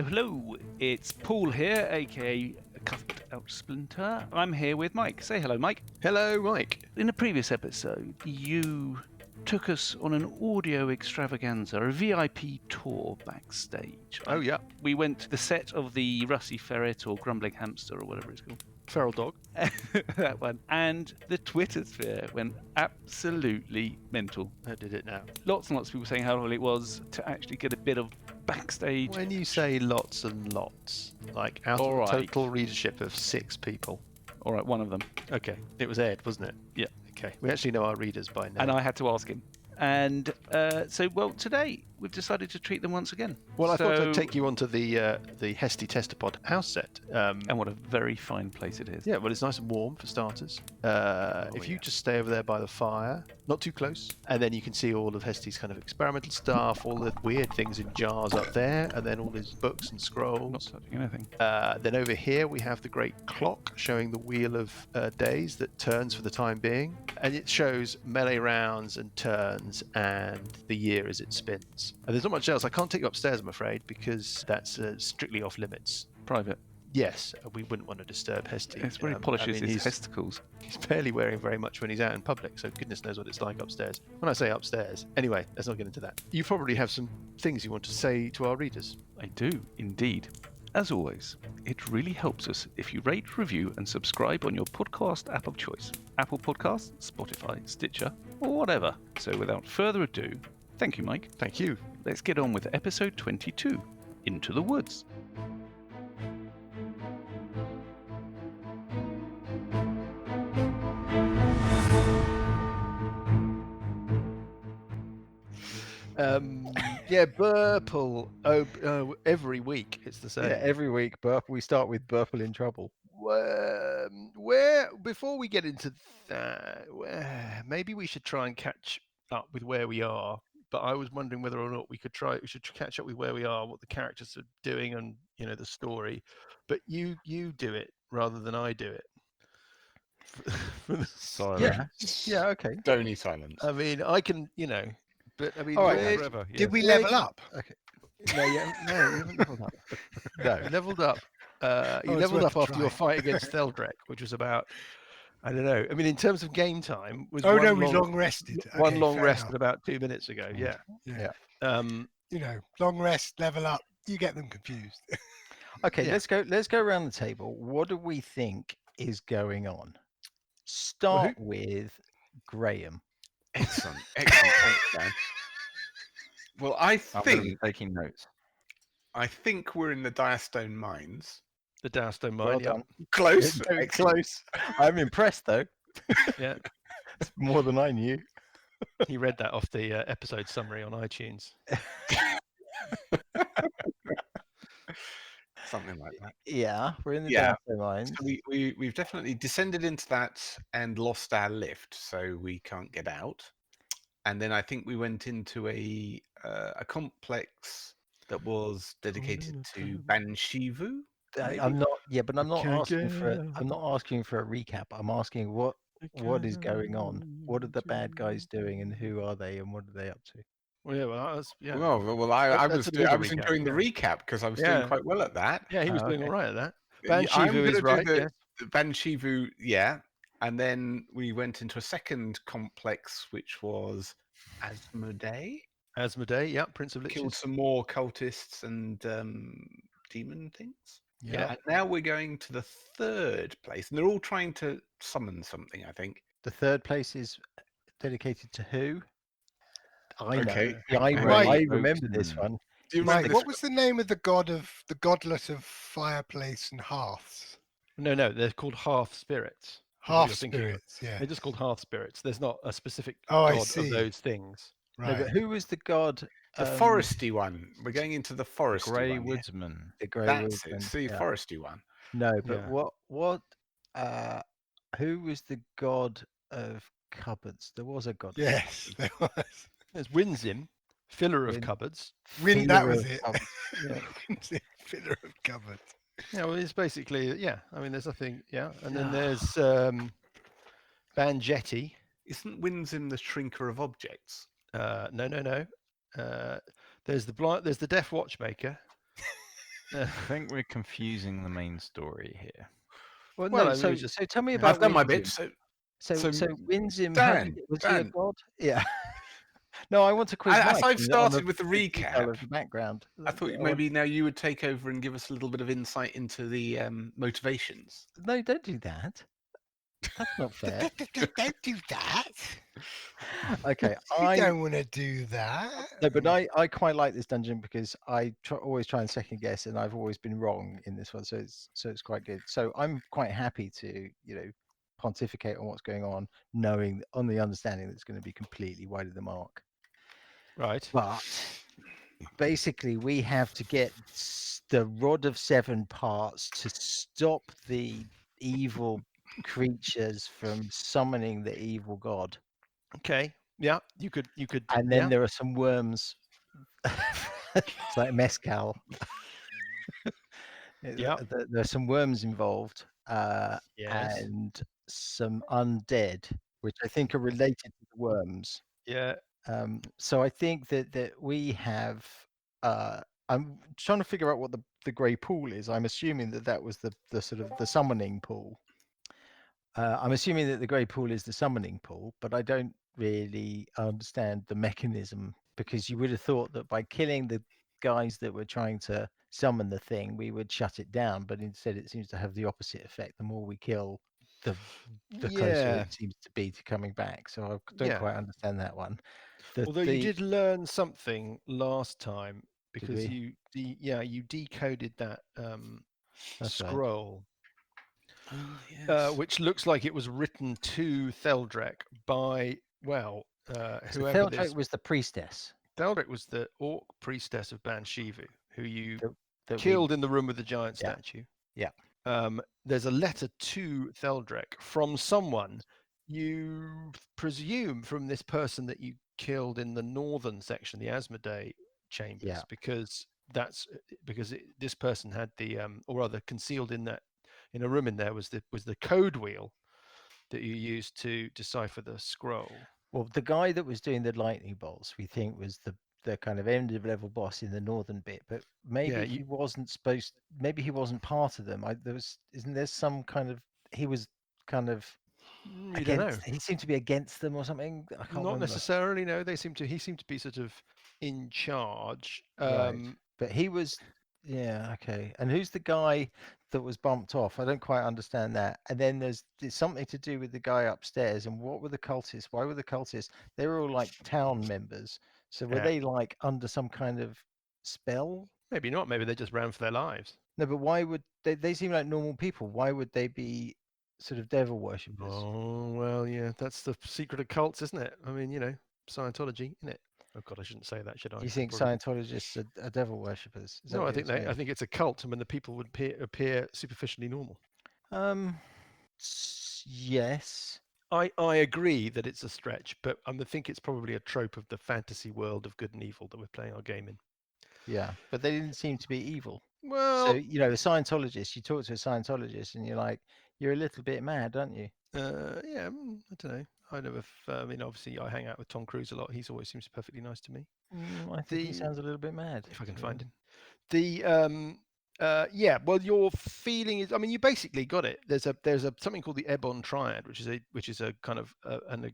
hello. It's Paul here, aka Cuffed Out Splinter. I'm here with Mike. Say hello, Mike. Hello, Mike. In a previous episode, you took us on an audio extravaganza, a VIP tour backstage. Oh, yeah. We went to the set of the Rusty Ferret or Grumbling Hamster or whatever it's called. Feral dog. That one. And the Twitter sphere went absolutely mental. I did it now. Lots and lots of people saying how lovely it was to actually get a bit of backstage. When you say lots and lots, like out of a total readership of 6 people. All right, one of them. Okay. It was Ed, wasn't it? Yeah. Okay. We actually know our readers by now. And I had to ask him. And today we've decided to treat them once again. Well, I thought I'd take you onto the Hesty Testapod house set. And what a very fine place it is. Yeah, well, it's nice and warm for starters. If you just stay over there by the fire, not too close, and then you can see all of Hesty's kind of experimental stuff, all the weird things in jars up there, and then all his books and scrolls. Not touching anything. Then over here we have the great clock showing the wheel of days that turns for the time being, and it shows melee rounds and turns and the year as it spins. And there's not much else. I can't take you upstairs, I'm afraid, because that's strictly off limits. Private. Yes, we wouldn't want to disturb Hesty. It's where he polishes his testicles. He's barely wearing very much when he's out in public, so goodness knows what it's like upstairs. When I say upstairs, anyway, let's not get into that. You probably have some things you want to say to our readers. I do, indeed. As always, it really helps us if you rate, review, and subscribe on your podcast app of choice. Apple Podcasts, Spotify, Stitcher, or whatever. So without further ado, thank you, Mike. Thank you. Let's get on with episode 22, Into the Woods. Yeah, Burple. Oh, every week it's the same. Yeah, every week, Burple. We start with Burple in trouble. Where before we get into that, maybe we should try and catch up with where we are. But I was wondering whether or not we should catch up with where we are, what the characters are doing, and the story. But you do it rather than I do it. Silence. Yeah. Okay. Stony silence. I mean, I can, but I mean, All right. Forever, Did we level up? Okay. No, you haven't leveled up. No. You leveled up. You leveled up after your fight against Theldrek, which was about, I don't know. I mean, in terms of game time, was we long rested. One Okay, long fair rest enough. at about 2 minutes ago. Yeah. Yeah. Um, Long rest, level up. You get them confused. Okay. Yeah. Let's go around the table. What do we think is going on? Start with Graham. Excellent. Thanks, Dan. Well, I think taking notes. we're in the Direstone Mines. the Downstone Well Mine. done. Close. Very Excellent. close. I'm impressed though. Yeah. It's more than I knew. He read that off the episode summary on iTunes. Something like that. Yeah, we're in the Yeah. Downstone Mines. So we've definitely descended into that and lost our lift, so we can't get out. And then I think we went into a complex that was dedicated to Banshivu. I'm not. Yeah, but I'm not Can't asking get for. out. I'm not asking for a recap. I'm asking what is going on. What are the bad guys doing, and who are they, and what are they up to? Well, yeah, well, that's, yeah. Well, I That's was a bit of a recap, enjoying the recap because I was Yeah. doing quite well at that. Yeah, he was doing okay. all right at that. I'm Banshivu gonna is do right. the- Yes. The Banshivu, yeah. And then we went into a second complex, which was Asmodee. Asmodee, yeah, Prince of Killed Liches. some more cultists and demon things. Yeah. And now we're going to the third place, and they're all trying to summon something, I think. The third place is dedicated to who? I know. Okay. Yeah, I Right. remember this one. Do you Mike, remember what this? was the name of the godlet of fireplace and hearths? No, they're called half spirits. Half you're thinking of. spirits, yeah. They're just called half spirits. There's not a specific Oh, I god see. of those things. No, Right. but who was the god? The foresty one. We're going into the foresty Grey one. yeah. Woodsman. The Grey That's Woodsman. it. It's the yeah. foresty one. No, but Yeah. what? Who was the god of cupboards? There was a god. of Yes, there was. There's Winzim, filler of Win- cupboards. Wind, that Filler was of it. cupboards. Filler of cupboard. Yeah, well, it's basically, yeah. I mean, there's nothing, yeah. And then there's Banjetti. Isn't Winsim the shrinker of objects? No. There's the Deaf Watchmaker. I think we're confusing the main story here. Well, Well, no. I mean, So, we just- so tell me yeah. about I've done my Winzim. bit. So, So Winzim, Dan, was he a Dan. god? Yeah. No, I want to quiz As Mike I've on started with the detail recap, of the background. I thought want- maybe now you would take over and give us a little bit of insight into the motivations. No, don't do that. That's not fair. Don't do that. Okay, You don't want to do that. no, but I quite like this dungeon because I always try and second guess, and I've always been wrong in this one, so it's quite good. So I'm quite happy to pontificate on what's going on, knowing on the understanding that it's going to be completely wide of the mark. Right. But basically, we have to get the Rod of Seven Parts to stop the evil creatures from summoning the evil god. Okay. Yeah. You could. And then Yeah. there are some worms. It's like mezcal. Yeah. There are some worms involved, Yes. and some undead, which I think are related to the worms. Yeah. So I think that we have. I'm trying to figure out what the grey pool is. I'm assuming that was the sort of the summoning pool. I'm assuming that the grey pool is the summoning pool, but I don't really understand the mechanism, because you would have thought that by killing the guys that were trying to summon the thing, we would shut it down, but instead it seems to have the opposite effect. The more we kill, the closer Yeah. it seems to be to coming back. So I don't Yeah. quite understand that one. Although you did learn something last time because we? you decoded that That's right. scroll, Oh, yes. which looks like it was written to Theldrek by So whoever Theldrek this. was the priestess Theldrek was the orc priestess of Banshivu, who you that killed in the room with the giant Yeah. statue. Yeah. There's a letter to Theldrek from someone you presume from this person that you killed in the northern section, the Asmodee chambers, Yeah. because this person had the or rather concealed in a room in there was the code wheel that you used to decipher the scroll. Well, the guy that was doing the lightning bolts, we think was the kind of end of level boss in the northern bit, but maybe Yeah, he wasn't supposed. Maybe he wasn't part of them. Isn't there some kind of he was kind of you don't know. against? He seemed to be against them or something. I can't Not remember. necessarily. No, he seemed to be sort of in charge. Right, but he was. Yeah, okay. And who's the guy that was bumped off? I don't quite understand that. And then there's something to do with the guy upstairs. And what were the cultists? Why were the cultists? They were all like town members. So were Yeah. they like under some kind of spell? Maybe not. Maybe they just ran for their lives. No, but why would they seem like normal people? Why would they be sort of devil worshippers? Oh well, yeah, that's the secret of cults, isn't it? I mean, Scientology, isn't it? Oh God, I shouldn't say that, should I? Do you think Probably- Scientologists are devil worshippers? Is that No, what I think you're saying? I think it's a cult, and when the people would appear superficially normal. Yes. I agree that it's a stretch, but I think it's probably a trope of the fantasy world of good and evil that we're playing our game in. Yeah, but they didn't seem to be evil. Well, So, a Scientologist, you talk to a Scientologist and you're like, you're a little bit mad, aren't you? yeah, I don't know. I never. I mean, obviously, I hang out with Tom Cruise a lot. He's always seems perfectly nice to me. I think he sounds a little bit mad. If I can to be find honest. him. Yeah. Well, your feeling is. I mean, you basically got it. There's a something called the Ebon Triad, which is a kind of an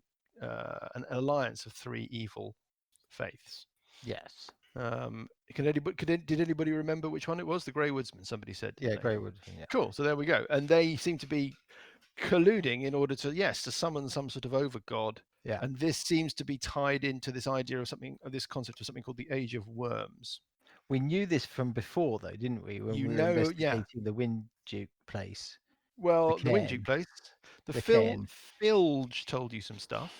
alliance of three evil faiths. Yes. Did anybody remember which one it was? The Grey Woodsman. Somebody said. Yeah, didn't they? Grey Woodsman. Yeah. Cool. So there we go. And they seem to be colluding in order to summon some sort of overgod. Yeah. And this seems to be tied into this idea of this concept of something called the Age of Worms. We knew this from before, though, didn't we? When we were investigating the Wind Duke place. Well, the Wind cairn. Duke place. The cairn. Filge told you some stuff.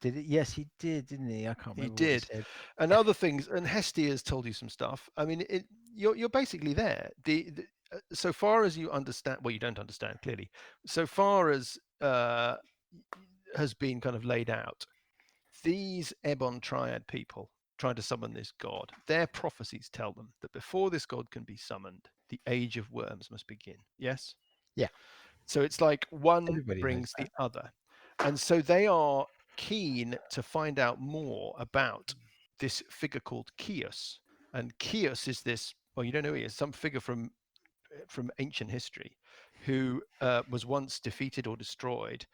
Did it? Yes, he did, didn't he? I can't remember. He did. What he said. And other things. And Hestia's told you some stuff. I mean, you're basically there. So far as you understand, well, you don't understand clearly. So far as has been kind of laid out, these Ebon Triad people trying to summon this god, their prophecies tell them that before this god can be summoned, the Age of Worms must begin. Yes? Yeah. So it's like one Everybody brings knows the other. And so they are keen to find out more about this figure called Kios. And Kios is this well, you don't know who he is. Some figure from ancient history, who was once defeated or destroyed,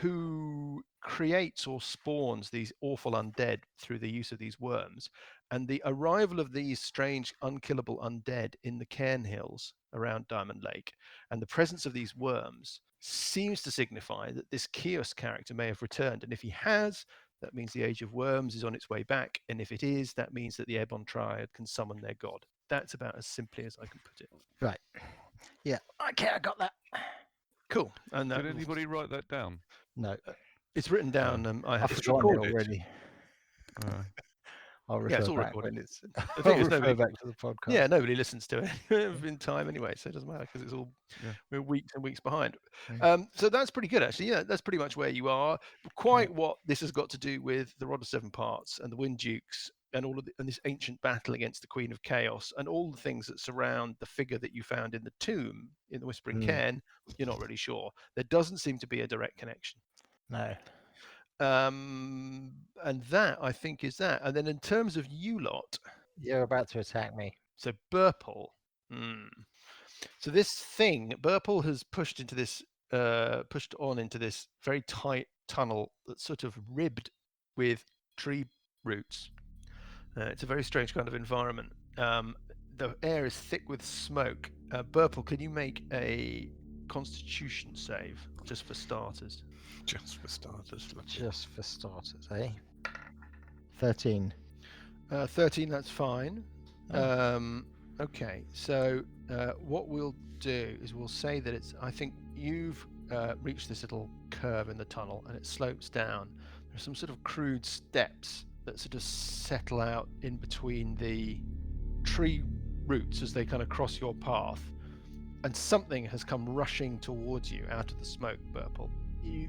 who creates or spawns these awful undead through the use of these worms. And the arrival of these strange, unkillable undead in the Cairn Hills around Diamond Lake, and the presence of these worms seems to signify that this Kios character may have returned. And if he has, that means the Age of Worms is on its way back. And if it is, that means that the Ebon Triad can summon their god. That's about as simply as I can put it. Right. Yeah. Okay, I got that. Cool. And that Did anybody write that down? No, it's written down. I I've have it forgotten it recorded. already. I'll refer Yeah, it's all back recorded. when it's. The I'll thing is, refer back to the podcast. yeah, nobody listens to it in time anyway, so it doesn't matter because it's all we're weeks and weeks behind. So that's pretty good actually. Yeah, that's pretty much where you are. Quite what this has got to do with the Rod of Seven Parts and the Wind Dukes and all of and this ancient battle against the Queen of Chaos and all the things that surround the figure that you found in the tomb in the Whispering Cairn. You're not really sure. There doesn't seem to be a direct connection. No. And that I think is that. And then in terms of you lot, You're about to attack me. so Burple. So this thing, Burple has pushed on into this very tight tunnel that's sort of ribbed with tree roots. It's a very strange kind of environment. The air is thick with smoke. Burple, can you make a Constitution save just for starters? Just for starters. Just for starters, eh? 13. 13, that's fine. Okay, so what we'll do is we'll say that it's, I think you've reached this little curve in the tunnel and it slopes down. There's some sort of crude steps that sort of settle out in between the tree roots as they kind of cross your path. And something has come rushing towards you out of the smoke, Burple.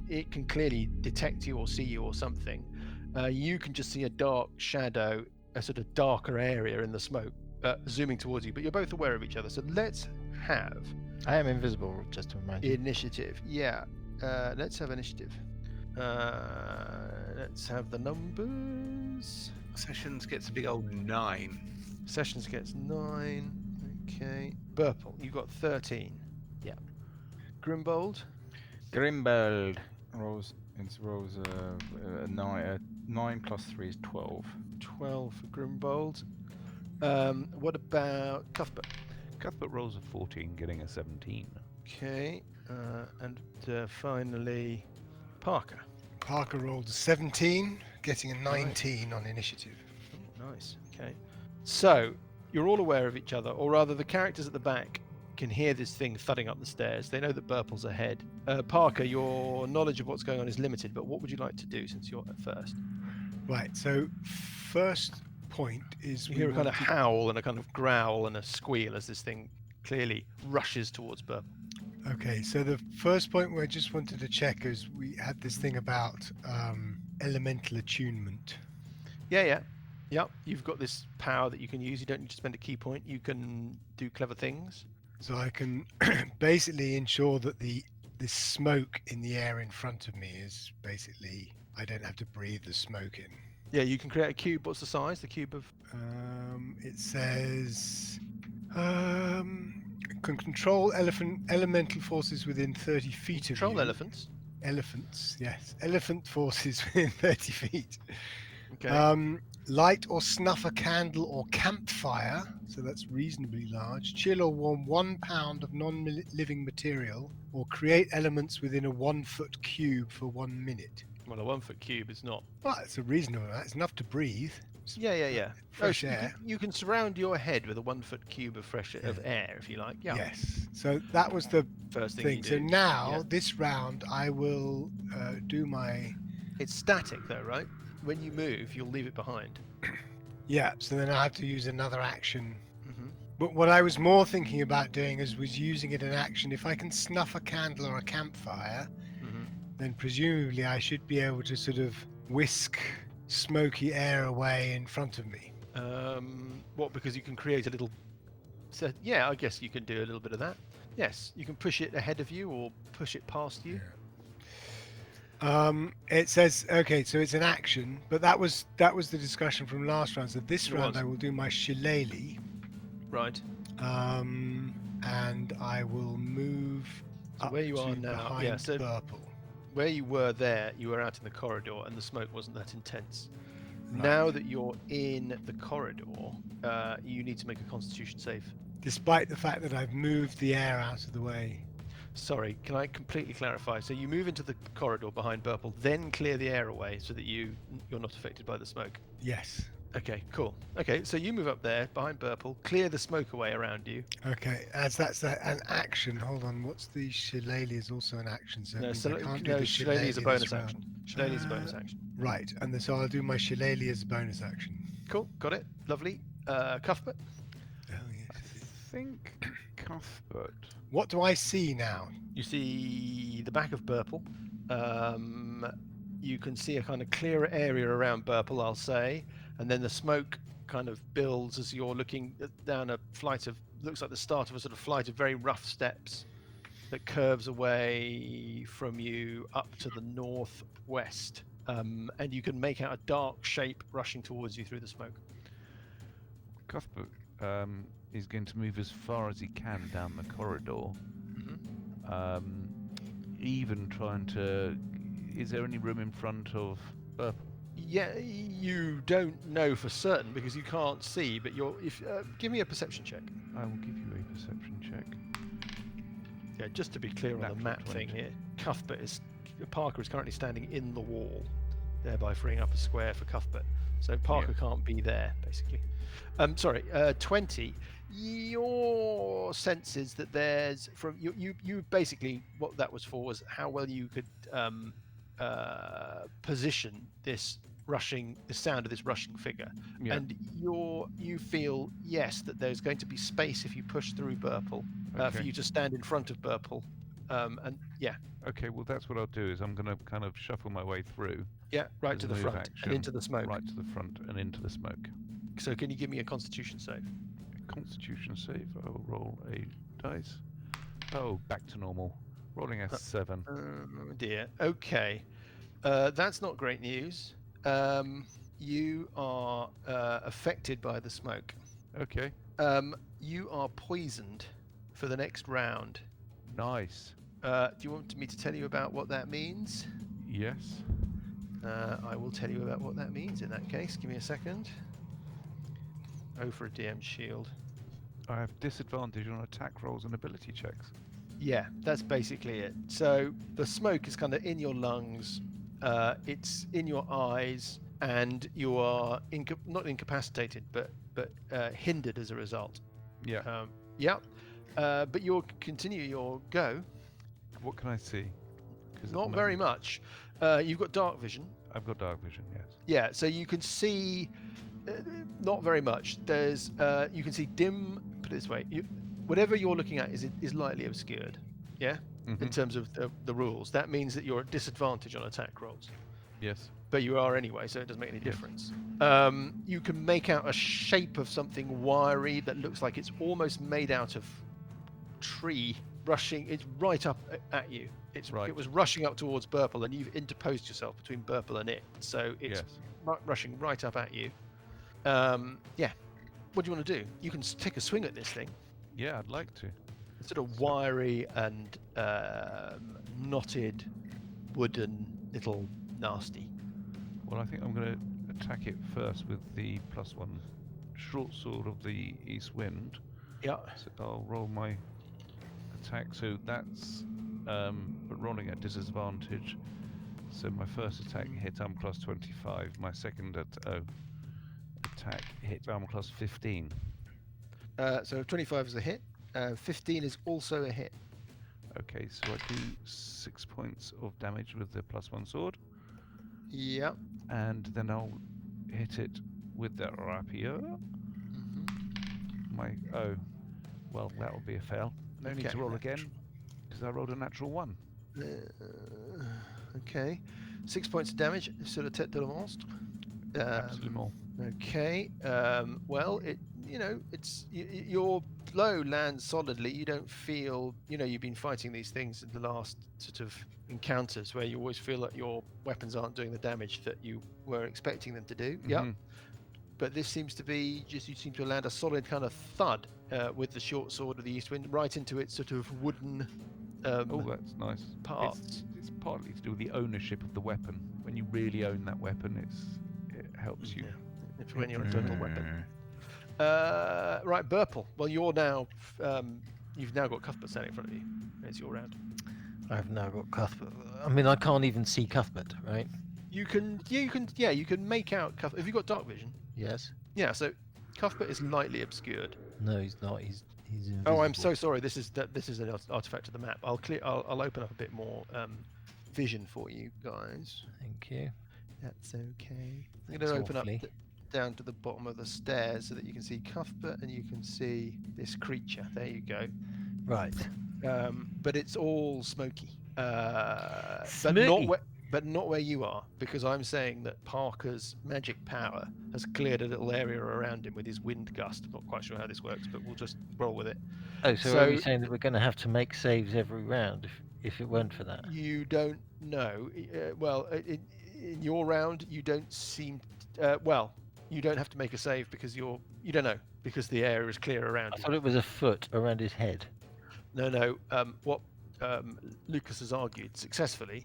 It can clearly detect you or see you or something. You can just see a dark shadow, a sort of darker area in the smoke, zooming towards you, but you're both aware of each other. So let's have... I am invisible, just to remind you. Initiative, yeah. Let's have initiative. Let's have the numbers. Sessions gets a big old 9. Sessions gets 9. Okay. Burple, you got 13. Yeah. Grimbold. Grimbold rolls 9 plus 3 is 12. 12 for Grimbold. What about Cuthbert? Cuthbert rolls a 14, getting a 17. Okay. And finally, Parker. Parker rolled a 17, getting a 19 on initiative. Oh, nice. Okay. So you're all aware of each other, or rather, the characters at the back can hear this thing thudding up the stairs. They know that Burple's ahead. Parker, your knowledge of what's going on is limited, but what would you like to do since you're at first? Right, so first point is You hear a kind of howl and a kind of growl and a squeal as this thing clearly rushes towards Burple. Okay, so the first point we just wanted to check is we had this thing about elemental attunement. Yeah. You've got this power that you can use. You don't need to spend a key point. You can do clever things. So I can basically ensure that this smoke in the air in front of me is basically, I don't have to breathe the smoke in. Yeah, you can create a cube. What's the size? The cube of... It says can control elemental forces within 30 feet of you. Control elephants. Elephants, yes. Elephant forces within 30 feet. Okay. Light or snuff a candle or campfire, so that's reasonably large. Chill or warm 1 pound of non-living material, or create elements within a 1 foot cube for 1 minute. Well, a 1 foot cube is not... Well, it's a reasonable amount. It's enough to breathe. Yeah. Fresh so air. You can surround your head with a 1 foot cube of fresh of air, if you like. Yeah. Yes. So that was the First thing thing. you So do. now, this round, I will do my... It's static, though, right? When you move, you'll leave it behind. Yeah, so then I have to use another action. Mm-hmm. But what I was more thinking about doing was using it in action. If I can snuff a candle or a campfire, then presumably I should be able to sort of whisk smoky air away in front of me. What? Because you can create a little... So, yeah, I guess you can do a little bit of that. Yes, you can push it ahead of you or push it past you. It says, okay, so it's an action, but that was the discussion from last round. So this It round was. I will do my shillelagh. Right. And I will move So up where you to are now, behind yeah, so Purple. where you were there, you were out in the corridor and the smoke wasn't that intense. Right. Now that you're in the corridor, you need to make a constitution save. Despite the fact that I've moved the air out of the way. Sorry, can I completely clarify? So you move into the corridor behind Purple, then clear the air away so that you're not affected by the smoke. Yes. Okay, cool. Okay, so you move up there behind Purple, clear the smoke away around you. Okay, as that's an action. Hold on, what's the shillelagh is also an action, so it No, means I can't do no, the shillelagh is a shillelagh bonus this round. action. Shillelagh is a bonus action. Right, and so I'll do my shillelagh as a bonus action. Cool, got it. Lovely. Cuthbert. Oh I yes. think Cuthbert. What do I see now? You see the back of Purple. You can see a kind of clearer area around Purple, I'll say, and then the smoke kind of builds as you're looking down a flight of, looks like the start of a sort of flight of very rough steps that curves away from you up to the northwest, and you can make out a dark shape rushing towards you through the smoke. Cuthbert is going to move as far as he can down the corridor. Even trying to... Is there any room in front of Purple? Yeah, you don't know for certain because you can't see, but give me a perception check. I will give you a perception check. Yeah, just to be clear on the Natural map 20. thing here, Parker is currently standing in the wall, thereby freeing up a square for Cuthbert. So Parker can't be there, basically. 20. Your sense is that there's from you basically what that was for was how well you could position the sound of this rushing figure, and you feel that there's going to be space if you push through Purple for you to stand in front of Purple, and Okay, well that's what I'll do is I'm going to kind of shuffle my way through. right to the Move front action, and into the smoke. Right to the front and into the smoke. So can you give me a Constitution save? Constitution save. I will roll a dice. Oh, back to normal. Rolling a 7. Oh dear. Okay, that's not great news. You are affected by the smoke. Okay. You are poisoned for the next round. Nice. Do you want me to tell you about what that means? Yes. I will tell you about what that means in that case. Give me a second. Oh, for a DM shield. I have disadvantage on attack rolls and ability checks. Yeah, that's basically it. So the smoke is kind of in your lungs, it's in your eyes, and you are not incapacitated, but hindered as a result. Yeah. But you'll continue your go. What can I see? Not very much. You've got dark vision. I've got dark vision, yes. Yeah, so you can see not very much. There's you can see dim. Put it this way: whatever you're looking at is lightly obscured. Yeah, in terms of the rules, that means that you're at disadvantage on attack rolls. Yes. But you are anyway, so it doesn't make any difference. You can make out a shape of something wiry that looks like it's almost made out of tree. It's right up at you. It was rushing up towards Purple, and you've interposed yourself between Purple and it, so it's rushing right up at you. What do you want to do? You can take a swing at this thing. Yeah, I'd like to. It's sort of wiry and knotted, wooden, little nasty. Well, I think I'm going to attack it first with the +1 short sword of the east wind. Yeah. So I'll roll my attack. So that's but rolling at disadvantage. So my first attack hit armor class 25. My second attack hit armor class 15. So 25 is a hit. 15 is also a hit. Okay, so I do 6 points of damage with the +1 sword. Yeah. And then I'll hit it with the rapier. Well, that will be a fail. No need to roll again, because I rolled a natural 1. Okay. 6 points of damage sur la tête de la monstre. Absolument. Okay. Well, it's your blow lands solidly. You don't feel, you've been fighting these things in the last sort of encounters where you always feel that your weapons aren't doing the damage that you were expecting them to do. Yeah. but this seems to be just you seem to land a solid kind of thud with the short sword of the East Wind right into its sort of wooden. Oh, that's nice. Part. It's partly to do with the ownership of the weapon. When you really own that weapon, it helps you. If when you're a total weapon. Right, Burple. Well, you're now. You've now got Cuthbert standing in front of you. It's your round. I've now got Cuthbert. I mean, I can't even see Cuthbert, right? You can make out Cuthbert. Have you got dark vision? Yes. Yeah. So Cuthbert is lightly obscured. No, he's not. He's invisible. Oh, I'm so sorry. This is an artifact of the map. I'll open up a bit more vision for you guys. Thank you. That's okay. I'm That's going to open awfully. up down to the bottom of the stairs so that you can see Cuthbert and you can see this creature. There you go. Right. But it's all smoky. Smoky. But not where you are, because I'm saying that Parker's magic power has cleared a little area around him with his wind gust. I'm not quite sure how this works, but we'll just roll with it. Oh, so are you saying that we're going to have to make saves every round if it weren't for that? You don't know. Well, in your round, you don't seem. You don't have to make a save because you don't know because the area is clear around I you. thought it was a foot around his head. No. What Lucas has argued successfully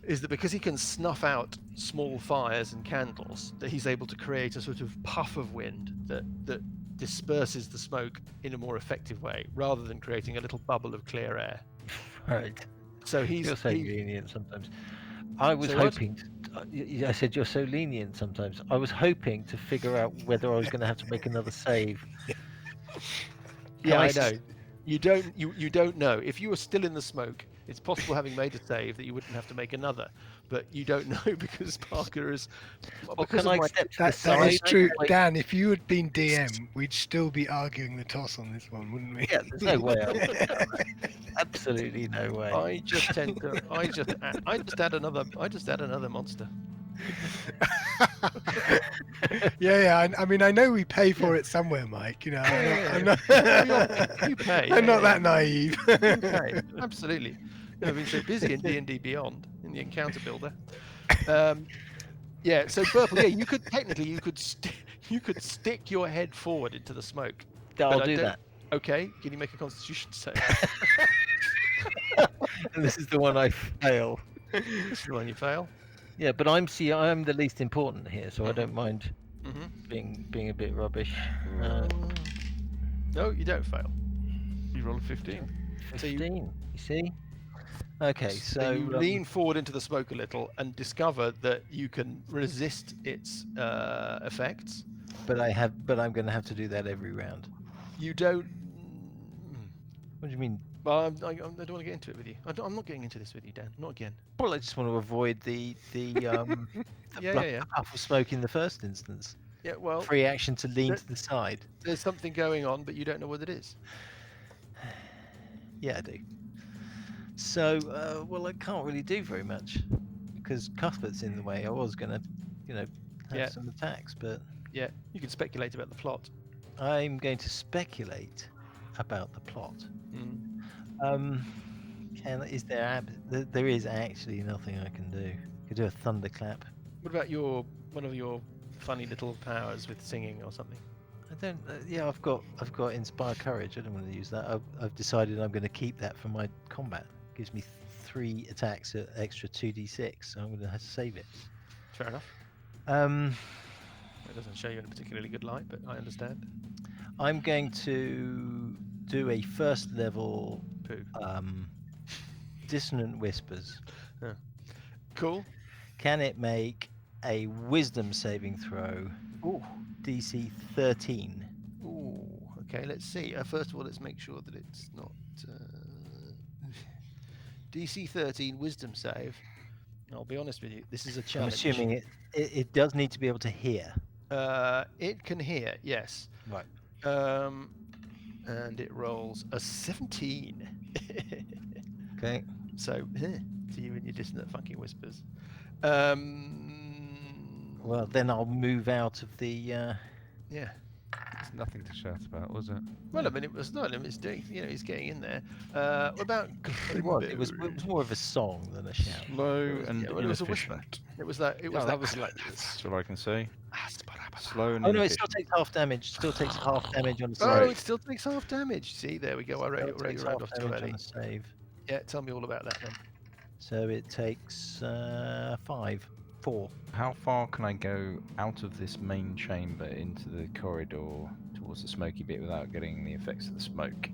is that because he can snuff out small fires and candles, that he's able to create a sort of puff of wind that disperses the smoke in a more effective way, rather than creating a little bubble of clear air. Right. So You're so lenient sometimes. I was So what? hoping. I said you're so lenient sometimes. I was hoping to figure out whether I was going to have to make another save. Yeah, I know. You don't know. If you were still in the smoke, it's possible, having made a save, that you wouldn't have to make another. But you don't know because Parker is. Well, can I step to the That side? is true. Like, Dan, if you had been DM, we'd still be arguing the toss on this one, wouldn't we? yeah, there's no way. Absolutely no way. I just tend to. I just add another monster. Yeah. I mean, I know we pay for it somewhere, Mike. You know, I'm not. You pay. I'm not that naive. Okay, absolutely. I've been so busy in D&D Beyond in the encounter builder. Yeah. So Burple, you could technically you could stick your head forward into the smoke. I'll but do that. Okay. Can you make a Constitution save? And this is the one I fail. This is the one you fail. Yeah, but I'm the least important here, so I don't mind Mm-hmm. being a bit rubbish. No, you don't fail. You roll a 15. 15. You see? Okay, so you lean forward into the smoke a little and discover that you can resist its effects. But I'm going to have to do that every round. You don't. What do you mean? Well, I don't want to get into it with you. I'm not getting into this with you, Dan. Not again. Well, I just want to avoid the Yeah. puff of smoke in the first instance. Yeah. Well, Free action to lean there- to the side. there's something going on, but you don't know what it is. Yeah, I do. So, well, I can't really do very much because Cuthbert's in the way. I was going to, have Yeah. some attacks, but Yeah. You can speculate about the plot. I'm going to speculate about the plot. Mm. There is actually nothing I can do. I could do a thunderclap. What about one of your funny little powers with singing or something? I don't. Yeah, I've got inspire courage. I don't want to use that. I've decided I'm going to keep that for my combat. Gives me 3 attacks at extra 2d6, so I'm going to have to save it. Fair enough. It doesn't show you in a particularly good light, but I understand. I'm going to do a first level Poo. dissonant whispers. Cool. Can it make a wisdom saving throw? Ooh. DC 13. Ooh. Okay. Let's see. First of all, let's make sure that it's not DC 13 Wisdom save. I'll be honest with you. This is a I'm challenge. assuming it does need to be able to hear. It can hear. Yes. Right. And it rolls a 17. Okay. So, to you and your dissonant funky whispers. Well, then I'll move out of the. Yeah. It's nothing to shout about, was it? Well, I mean, it was not. It's doing. He's getting in there. What about? It was more of a song than a shout. Slow and it was a whisper. inefficient. It was that. It was Oh, that. that was like that's what I can say. Slow and Oh no, it still inefficient. takes half damage. Still takes half damage on a save. Oh, it still takes half damage. See, there we go. I Still already takes ran half off too damage early. on a save. Yeah, tell me all about that then. So it takes 4. How far can I go out of this main chamber into the corridor towards the smoky bit without getting the effects of the smoke?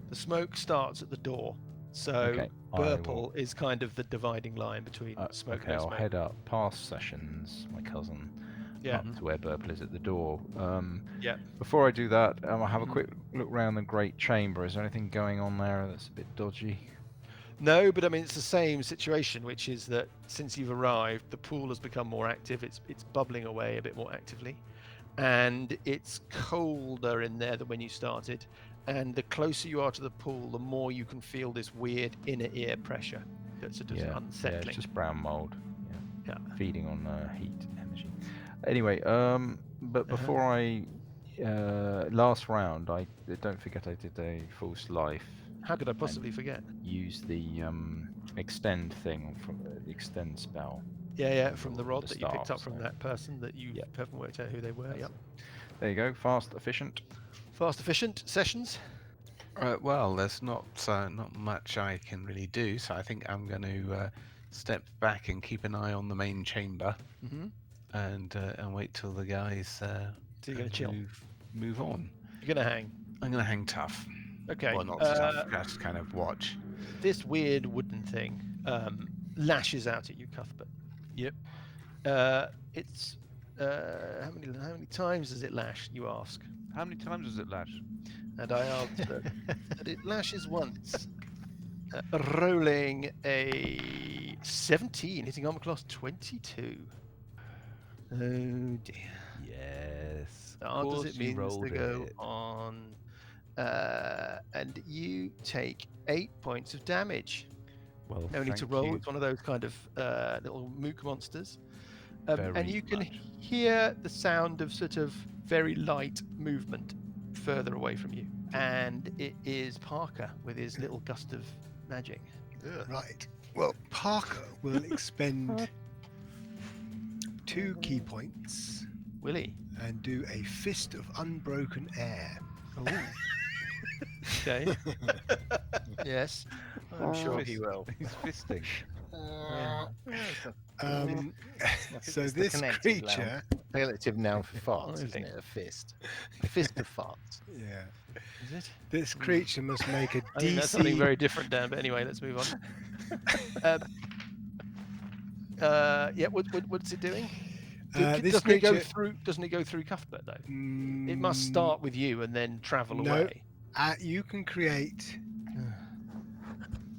The smoke starts at the door, so Okay, I will- Burple is kind of the dividing line between smoke okay, and no I'll smoke. head up past Sessions, my cousin, Yeah. up to where Burple is at the door. Yeah. Before I do that, I'll have a Mhm. quick look round the great chamber. Is there anything going on there that's a bit dodgy? No, but I mean it's the same situation, which is that since you've arrived, the pool has become more active. It's bubbling away a bit more actively, and it's colder in there than when you started. And the closer you are to the pool, the more you can feel this weird inner ear pressure that's sort of Yeah, unsettling. it's just brown mold. Yeah. Feeding on heat energy. Anyway, but before I last round, I don't forget I did a false life. How could I possibly forget? Use the extend thing from the extend spell. Yeah, from the rod The that you picked staff, up from so- that person that you Yep. haven't worked out who they were. Yep. There you go. Fast, efficient. Fast, efficient sessions. Well, there's not much I can really do, so I think I'm going to step back and keep an eye on the main chamber, Mm-hmm. and wait till the guys So you're going to chill. move on. You're going to hang. I'm going to hang tough. Okay. Well, not tough, just kind of watch. This weird wooden thing lashes out at you, Cuthbert. Yep. It's how many times does it lash? You ask, How many times does it lash? and I answer that it lashes once, rolling a 17, hitting armor class 22. Oh dear. Yes. How does it mean to go on? And you take 8 points of damage. Well, No need to thank roll. you It's one of those kind of little mook monsters. And very you can much. hear the sound of sort of very light movement further away from you. And it is Parker with his little gust of magic. Right. Well, Parker will expend 2 key points Willie. and do a fist of unbroken air. Oh. Okay. Yes. I'm sure he will. He's fisting. Yeah. So It's the this connective creature, Relative noun for farts, I isn't think- it? A fist. A fist of farts. yeah, Is it? this creature must make a I think that's something DC. very different, Dan. But anyway, let's move on. Yeah. What's it doing? This Doesn't it go creature, through? Doesn't it go through Cuthbert though? It must start with you and then travel no. away. You can create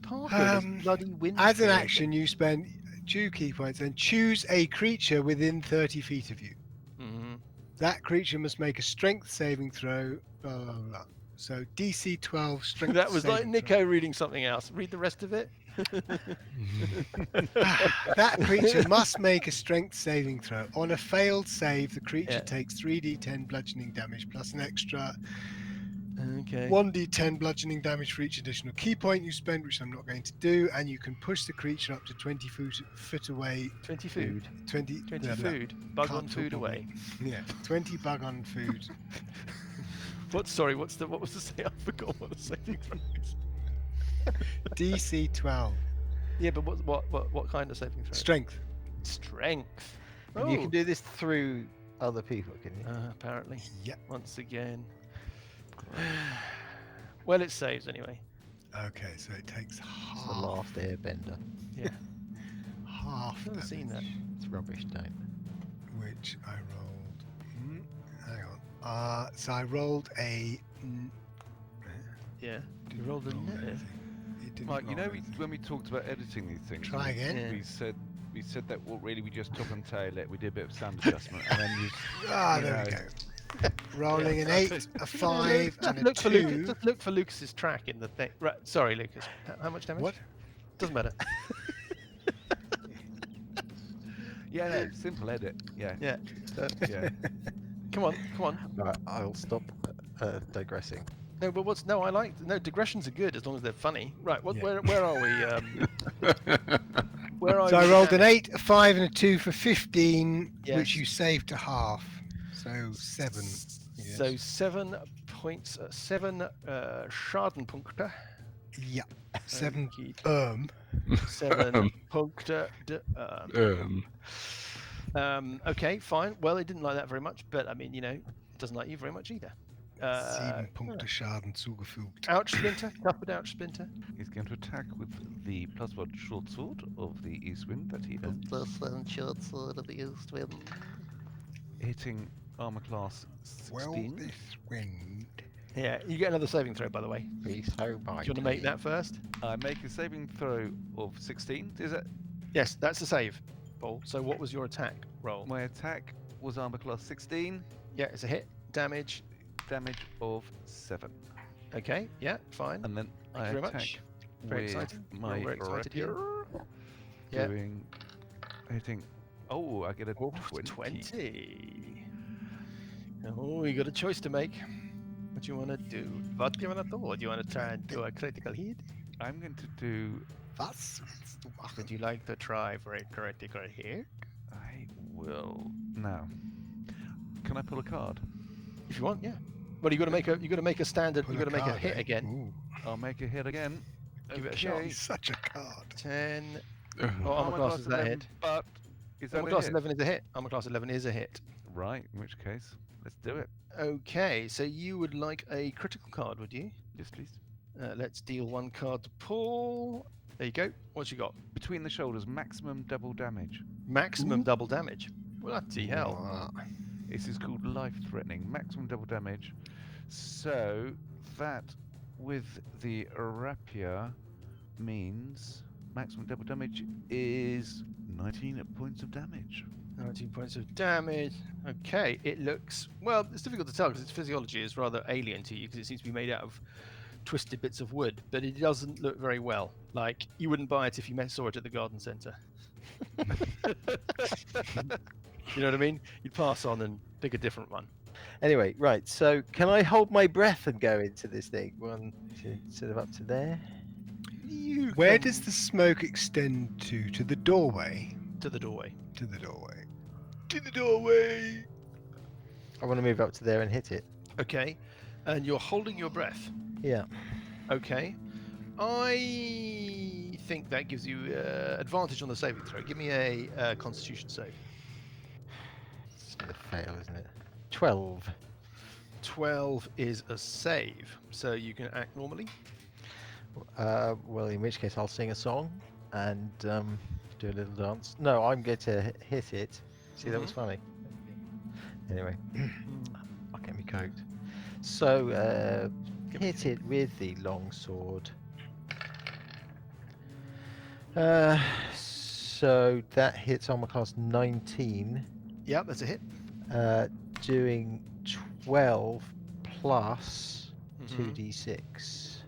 Parker, this bloody wind. as an creator. action. You spend 2 key points and choose a creature within 30 feet of you. Mhm. That creature must make a strength saving throw. Blah, blah, blah. So DC 12 strength. That was like saving Nico reading something else. Read the rest of it. throw. That creature must make a strength saving throw. On a failed save, the creature Yeah. takes 3d10 bludgeoning damage plus an extra Okay. 1d10 bludgeoning damage for each additional key point you spend, which I'm not going to do. And you can push the creature up to 20 foot away. 20 food. 20 20 blah, blah. food. Bug Can't on talk food properly. away. Yeah, 20 bug on food. What was the say? I forgot what the saving throw is. DC 12 Yeah, but what kind of saving throw? strength. Strength. And you can do this through other people, can you? Apparently. Yep. Once again. Well, it saves anyway. Okay, so it takes It's the half. last airbender. Half. Never seen that. damage, It's rubbish, don't. Which I rolled. Hang on. So I rolled a. Yeah. You didn't rolled a roll negative. anything. It didn't Mike, you know roll anything. when we talked about editing these things, Try again. Yeah. we said that what really we just took and tail it. We did a bit of sound adjustment, and then you. Ah, you there we know. go. Rolling an 8, a 5, Just and a look for 2. Just look for Lucas's track in the thing. Right. Sorry, Lucas. How much damage? What? Doesn't matter. Yeah, no, simple edit. Yeah, Yeah. yeah. Come on. Right, I'll stop digressing. No, but digressions are good as long as they're funny. Right. Yeah. Where are we? Where are So I we rolled an now? 8, a 5, and a 2 for 15, which Yes. you saved to half. So 7. Yes. So 7 points, 7 Schadenpunkte. Yeah. 7. Okie 7 Um. Punkte. Okay, fine. Well, it didn't like that very much, but I mean, it doesn't like you very much either. 7 Punkte Schaden zugefügt. Ouchsplinter, tough with Ouchsplinter. He's going to attack with the +1 short sword of the East Wind that he owns, +1 short sword of the East Wind. hitting armor class 16. Well, this wind. Yeah, you get another saving throw, by the way. Be so Do you want to make that first? I make a saving throw of 16. Is it? Yes, that's a save, Paul. So what was your attack roll? My attack was armor class 16, Yeah, it's a hit. Damage. damage of 7. Okay, yeah, fine. And then Thank I you very attack much. Very with excited. my We're all very excited here. rapier, Yeah. hitting. Oh, I get a Oh, 20. 20. Oh, you got a choice to make. What do you want to do? What do you want to do? Do you want to try and do a critical hit? I'm going to do. Was willst du machen? Would you like to try for a critical hit? I will now. Can I pull a card? If you want, yeah. Well, you got to make a standard. Pull You got to make a card, hit eh? again. Ooh, I'll make a hit again. Give it a shot. he's such a card. 10. Oh, armor class is that 11, hit. But is that Armor a class hit? 11 is a hit. Armor class 11 is a hit. Right. In which case, let's do it. Okay, so you would like a critical card, would you? Yes, please. Let's deal 1 card to Paul. There you go. What you got? Between the shoulders, maximum double damage. Maximum double damage. Bloody hell. Wow. This is called life-threatening. Maximum double damage. So that with the rapier means maximum double damage is 19 points of damage. 19 points of damage. Okay, it looks... Well, it's difficult to tell because its physiology is rather alien to you because it seems to be made out of twisted bits of wood, but it doesn't look very well. Like, you wouldn't buy it if you saw it at the garden centre. You know what I mean? You'd pass on and pick a different one. Anyway, right. So can I hold my breath and go into this thing? One, two, sort of up to there. You Where come does the smoke extend to? To the doorway? to the doorway. To the doorway. To the doorway! I want to move up to there and hit it. Okay, and you're holding your breath. Yeah. Okay. I think that gives you advantage on the saving throw. Give me a Constitution save. It's gonna fail, isn't it? 12. 12 is a save, so you can act normally. Well, in which case I'll sing a song and do a little dance. No, I'm going to hit it. See, that was funny. Anyway, I'll get me coked. So, hit it with the long sword. So that hits armor class 19, Yeah, that's a hit. doing 12 plus Mhm. 2d6.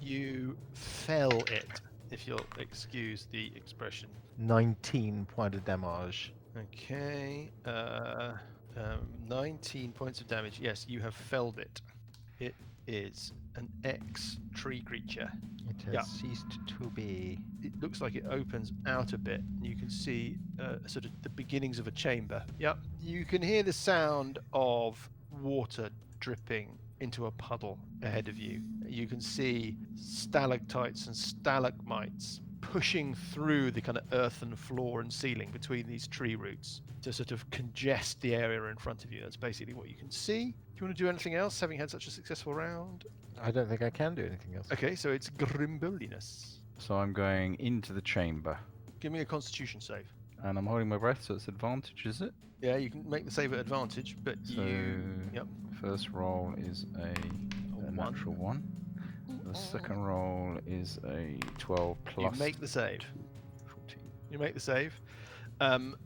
You fell it, if you'll excuse the expression. 19 point of damage. Okay. 19 points of damage. Yes, you have felled it. It is an X tree creature. It has Yeah. ceased to be. It looks like it opens out a bit. And you can see sort of the beginnings of a chamber. Yep. You can hear the sound of water dripping into a puddle ahead of you. You can see stalactites and stalagmites pushing through the kind of earthen floor and ceiling between these tree roots to sort of congest the area in front of you. That's basically what you can see. Do you want to do anything else, having had such a successful round? I don't think I can do anything else. Okay, so it's Grimbuliness. So I'm going into the chamber. Give me a Constitution save. And I'm holding my breath, so it's advantage, is it? Yeah, you can make the save at advantage, but So Yep. first roll is a one. natural 1. The second roll is a 12 You plus make the save. 14. You make the save. Do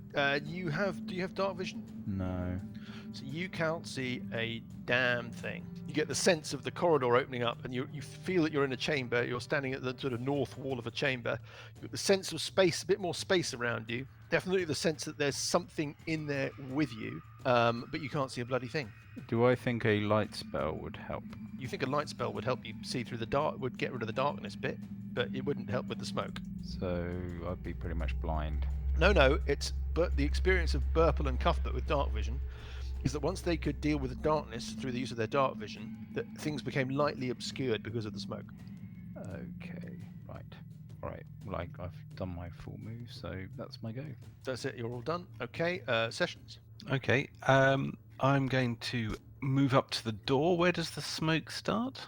you have dark vision? No. So you can't see a damn thing. You get the sense of the corridor opening up, and you feel that you're in a chamber. You're standing at the sort of north wall of a chamber. You get the sense of space, a bit more space around you. Definitely the sense that there's something in there with you, but you can't see a bloody thing. Do I think a light spell would help? You think a light spell would help you see through the dark, would get rid of the darkness bit, but it wouldn't help with the smoke. So I'd be pretty much blind. No, it's but the experience of Burple and Cuthbert with dark vision is that once they could deal with the darkness through the use of their dark vision, that things became lightly obscured because of the smoke. Okay, right. Right. Well, I've done my full move, so that's my go. That's it. You're all done. Okay. Sessions. Okay. I'm going to move up to the door. Where does the smoke start?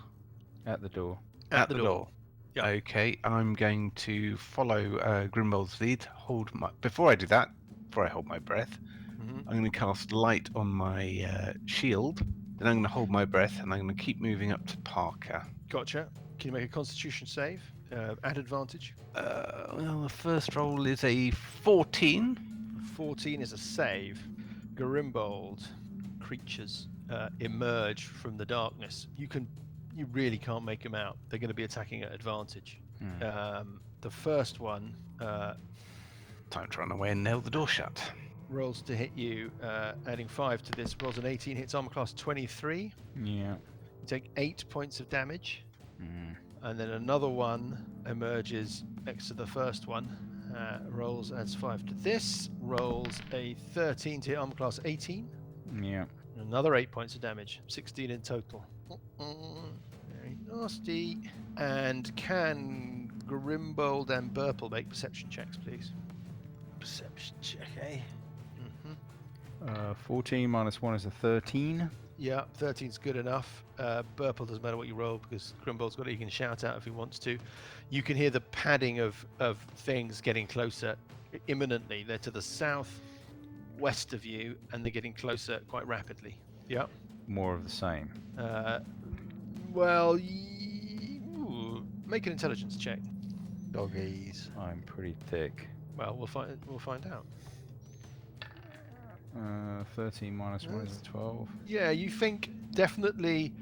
At the door. At the door. Yeah. Okay. I'm going to follow Grimbold's lead. Before I do that, before I hold my breath, Mhm. I'm going to cast light on my shield. Then I'm going to hold my breath, and I'm going to keep moving up to Parker. Gotcha. Can you make a Constitution save at advantage? Well, the first roll is a 14. 14 is a save. Garimbold creatures emerge from the darkness. You really can't make them out. They're going to be attacking at advantage. The first one Time to run away and nail the door shut. rolls to hit you, adding 5 to this. Rolls an 18, hits armor class 23. Yeah. You take 8 points of damage. Mm. And then another one emerges next to the first one. Rolls adds 5 to this. Rolls a 13 to hit armor class 18. Yeah. Another 8 points of damage. 16 in total. Very nasty. And can Grimbold and Burple make perception checks, please? Perception check, eh? 14 minus 1 is a 13. Yeah, 13's good enough. Burple doesn't matter what you roll because Grimbold's got it. He can shout out if he wants to. You can hear the padding of things getting closer imminently. They're to the south, west of you, and they're getting closer quite rapidly. Yeah. More of the same. Well, make an intelligence check. Doggies. I'm pretty thick. Well, we'll find out. 13 minus 1 is a 12. Yeah, you think definitely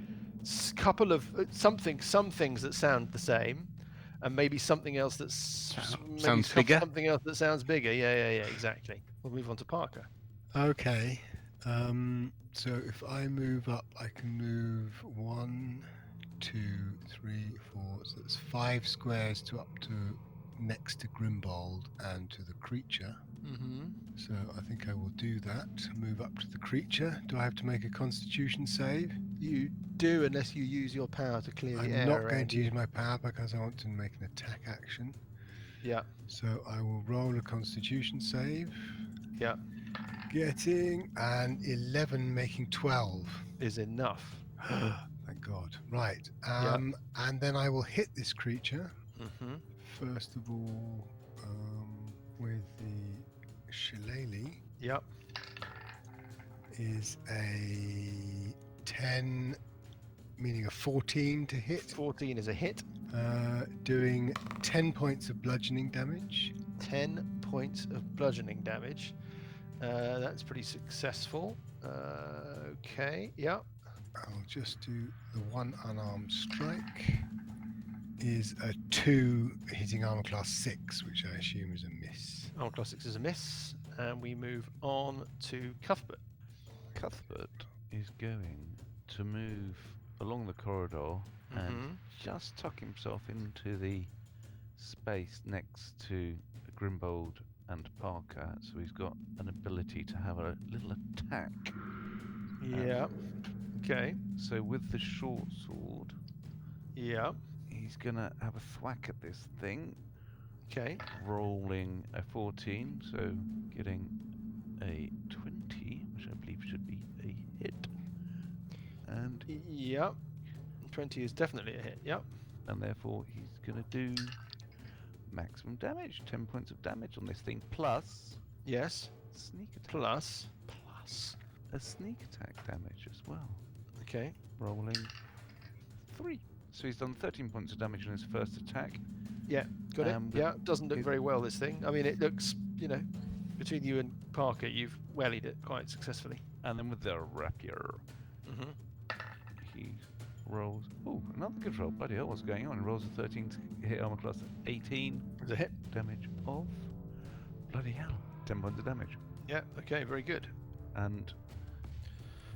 couple of some things that sound the same, and maybe something else that's Sounds bigger. Something else that sounds bigger. Yeah, exactly. We'll move on to Parker. Okay. So if I move up, I can move 1, 2, 3, 4. So that's 5 squares to up to next to Grimbold and to the creature. Mm-hmm. So I think I will do that. Move up to the creature. Do I have to make a Constitution save? You do, unless you use your power to clear the air. I'm not going around to you. use my power because I want to make an attack action. Yeah. So I will roll a Constitution save. Yeah. Getting an 11, making 12. Is enough. Thank God. Right. And then I will hit this creature. Mm-hmm. First of all, with the shillelagh. Yep. Is a 10, meaning a 14 to hit. 14 is a hit. Doing 10 points of bludgeoning damage. 10 points of bludgeoning damage. That's pretty successful. Okay. Yep. I'll just do the one unarmed strike. Is a 2 hitting armor class 6, which I assume is a miss. Armor class 6 is a miss, and we move on to Cuthbert. Cuthbert is going to move along the corridor and just tuck himself into the space next to Grimbold and Parker, so he's got an ability to have a little attack. Yeah. Okay. So with the short sword, Yeah. he's gonna have a thwack at this thing, Okay. rolling a 14, so getting a 20, which I believe should be a hit. And Yep. 20 is definitely a hit. Yep. and therefore he's gonna do maximum damage, 10 points of damage on this thing, plus Yes. sneak attack. Plus. A sneak attack damage as well. Okay. Rolling 3. So he's done 13 points of damage on his first attack. Yeah. Got it. With- Yeah. Doesn't look with- very well, this thing. I mean, it looks, between you and Parker, you've wellied it quite successfully. And then with the rapier, Mm-hmm. he rolls. Oh, another good roll. Bloody hell, what's going on? He rolls a 13 to hit armor class 18 It's a hit. damage of. Bloody hell. 10 points of damage. Yeah. Okay. Very good. And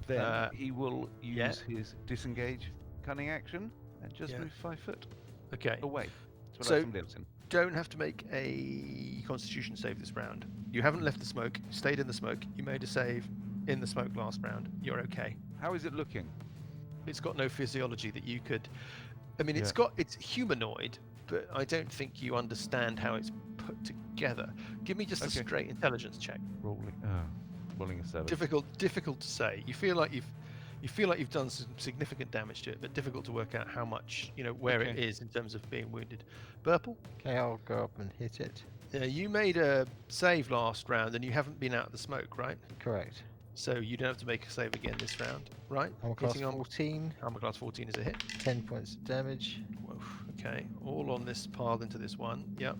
then he will yeah. use his disengage cunning action and just Yeah. move 5 foot Okay. away. To So- allow somebody else in. Don't have to make a Constitution save this round. You haven't left the smoke. You stayed in the smoke. You made a save. in the smoke last round, you're okay. How is it looking? It's got no physiology that you could. I mean, Yeah. it's humanoid, but I don't think you understand how it's put together. Give me just a Okay. straight intelligence check. Rolling a 7. Difficult to say. You feel like you've done some significant damage to it, but difficult to work out how much, where it Okay. is in terms of being wounded. Burple, Okay, I'll go up and hit it. you made a save last round, and you haven't been out of the smoke, right? Correct. So you don't have to make a save again this round, right? Armor class Hitting on 14, armor class 14 is a hit. 10 points of damage. Woof, okay, all on this pile into this one. Yep.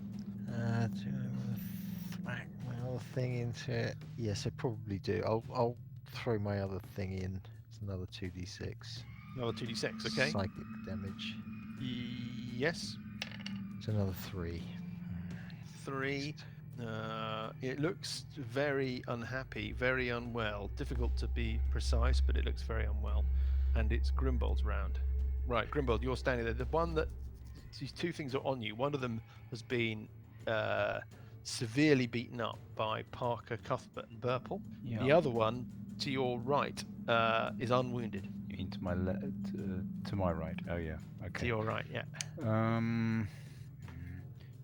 Do I want to thwack my other thing into it? Yes, I probably do. I'll throw my other thing in. It's another 2d6. Another 2d6. Okay. Psychic damage. Yes. It's another 3. 3. It looks very unhappy, very unwell. Difficult to be precise, but it looks very unwell. And it's Grimbold's round. Right, Grimbold, you're standing there. The one that these two things are on you. One of them has been severely beaten up by Parker, Cuthbert, and Burple. Yeah. The other one, to your right, is unwounded. You mean to my to my right? Oh yeah. To Okay. your right, yeah.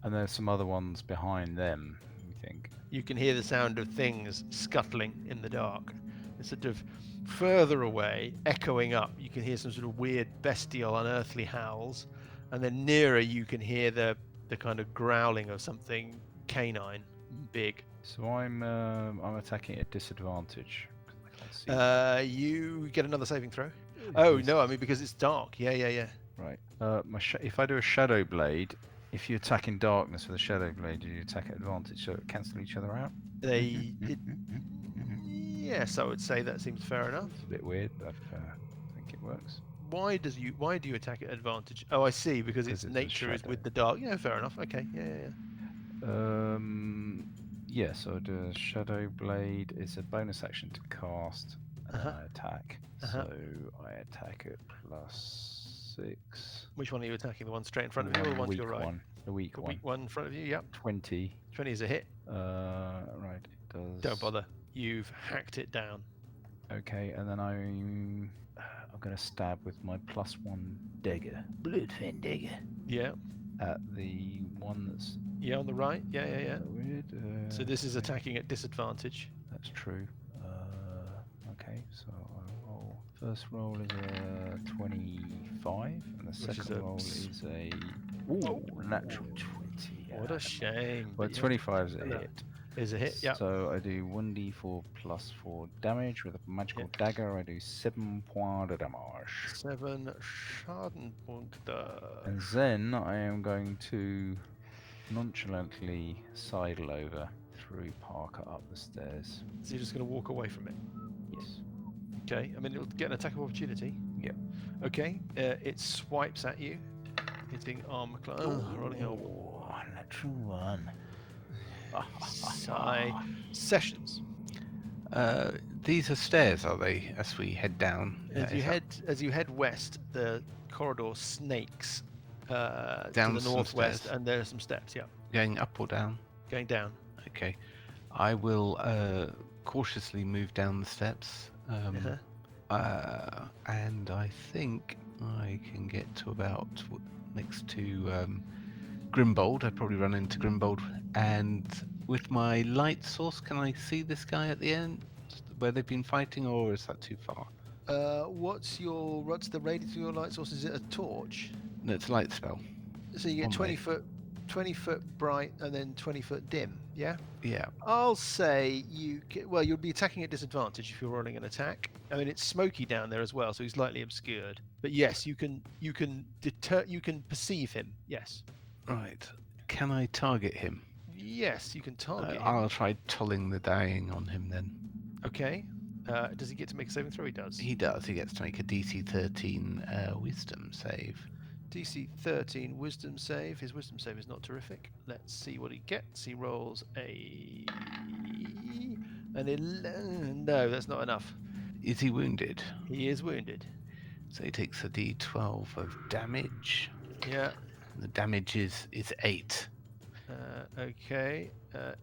And there's some other ones behind them. You think? You can hear the sound of things scuttling in the dark. It's sort of further away, echoing up. You can hear some sort of weird, bestial, unearthly howls, and then nearer you can hear the kind of growling of something canine, big. So I'm attacking at disadvantage. 'Cause I can't see. You get another saving throw. Oh no, I mean because it's dark. Yeah. Right. If I do a shadow blade, if you attack in darkness with a shadow blade, you attack at advantage, so it cancel each other out. Yes, I would say that seems fair enough. It's a bit weird, but I think it works. Why do you attack at advantage? Oh, I see, because its 'Cause it's a nature is shadow. with the dark. Yeah, fair enough. Okay, yeah. Yeah, so I do a shadow blade. It's a bonus action to cast, and Uh-huh. I attack. Uh-huh. So I attack at +6. Which one are you attacking? The one straight in front of you, or the one to your right? One. The weak The one. weak one in front of you. Yep. 20. 20 is a hit. Right. It does. Don't bother. You've hacked it down. Okay, and then I'm going to stab with my +1 dagger, bloodfin dagger, Yeah. at the one that's Yeah, on the right. Yeah. weird. So this is okay, attacking at disadvantage. That's true. Okay, so I roll. First roll is a 25, and the Which is second a roll s- is a natural 20. What a shame. Well, but you have to 25 is a no. hit. Is a hit. Yeah. So I do 1d4 +4 damage with a magical dagger. I do 7 points of damage. 7 Schadenpunkte. And then I am going to nonchalantly sidle over through Parker up the stairs. So you're just going to walk away from it. Yes. Okay. I mean, it'll get an attack of opportunity. Yep. Okay. It swipes at you, hitting armor class. Rolling a Natural 1. Sessions. These are stairs, are they? As we head down. As you head west, the corridor snakes to Down the some northwest, stairs. and there are some steps. Yeah, Going up or down? going down. Okay. I will cautiously move down the steps. And I think I can get to about next to Grimbold. I'd probably run into Grimbold. And with my light source, can I see this guy at the end where they've been fighting, or is that too far? What's the radius of your light source? Is it a torch? No, it's a light spell. So you get On 20 me. foot 20 foot bright and then 20 foot dim. Yeah. Yeah. I'll say you'll be attacking at disadvantage if you're rolling an attack. I mean, it's smoky down there as well, so he's lightly obscured. But yes, you can perceive him. Yes. Right. Can I target him? Yes, you can target him. I'll try tolling the dying on him then. Okay. Does he get to make a saving throw? He does. He does. He gets to make a DC 13 wisdom save. DC 13 wisdom save. His wisdom save is not terrific. Let's see what he gets. He rolls no, that's not enough. Is he wounded? He is wounded. So he takes a D12 of damage. Yeah. The damage is 8. Okay.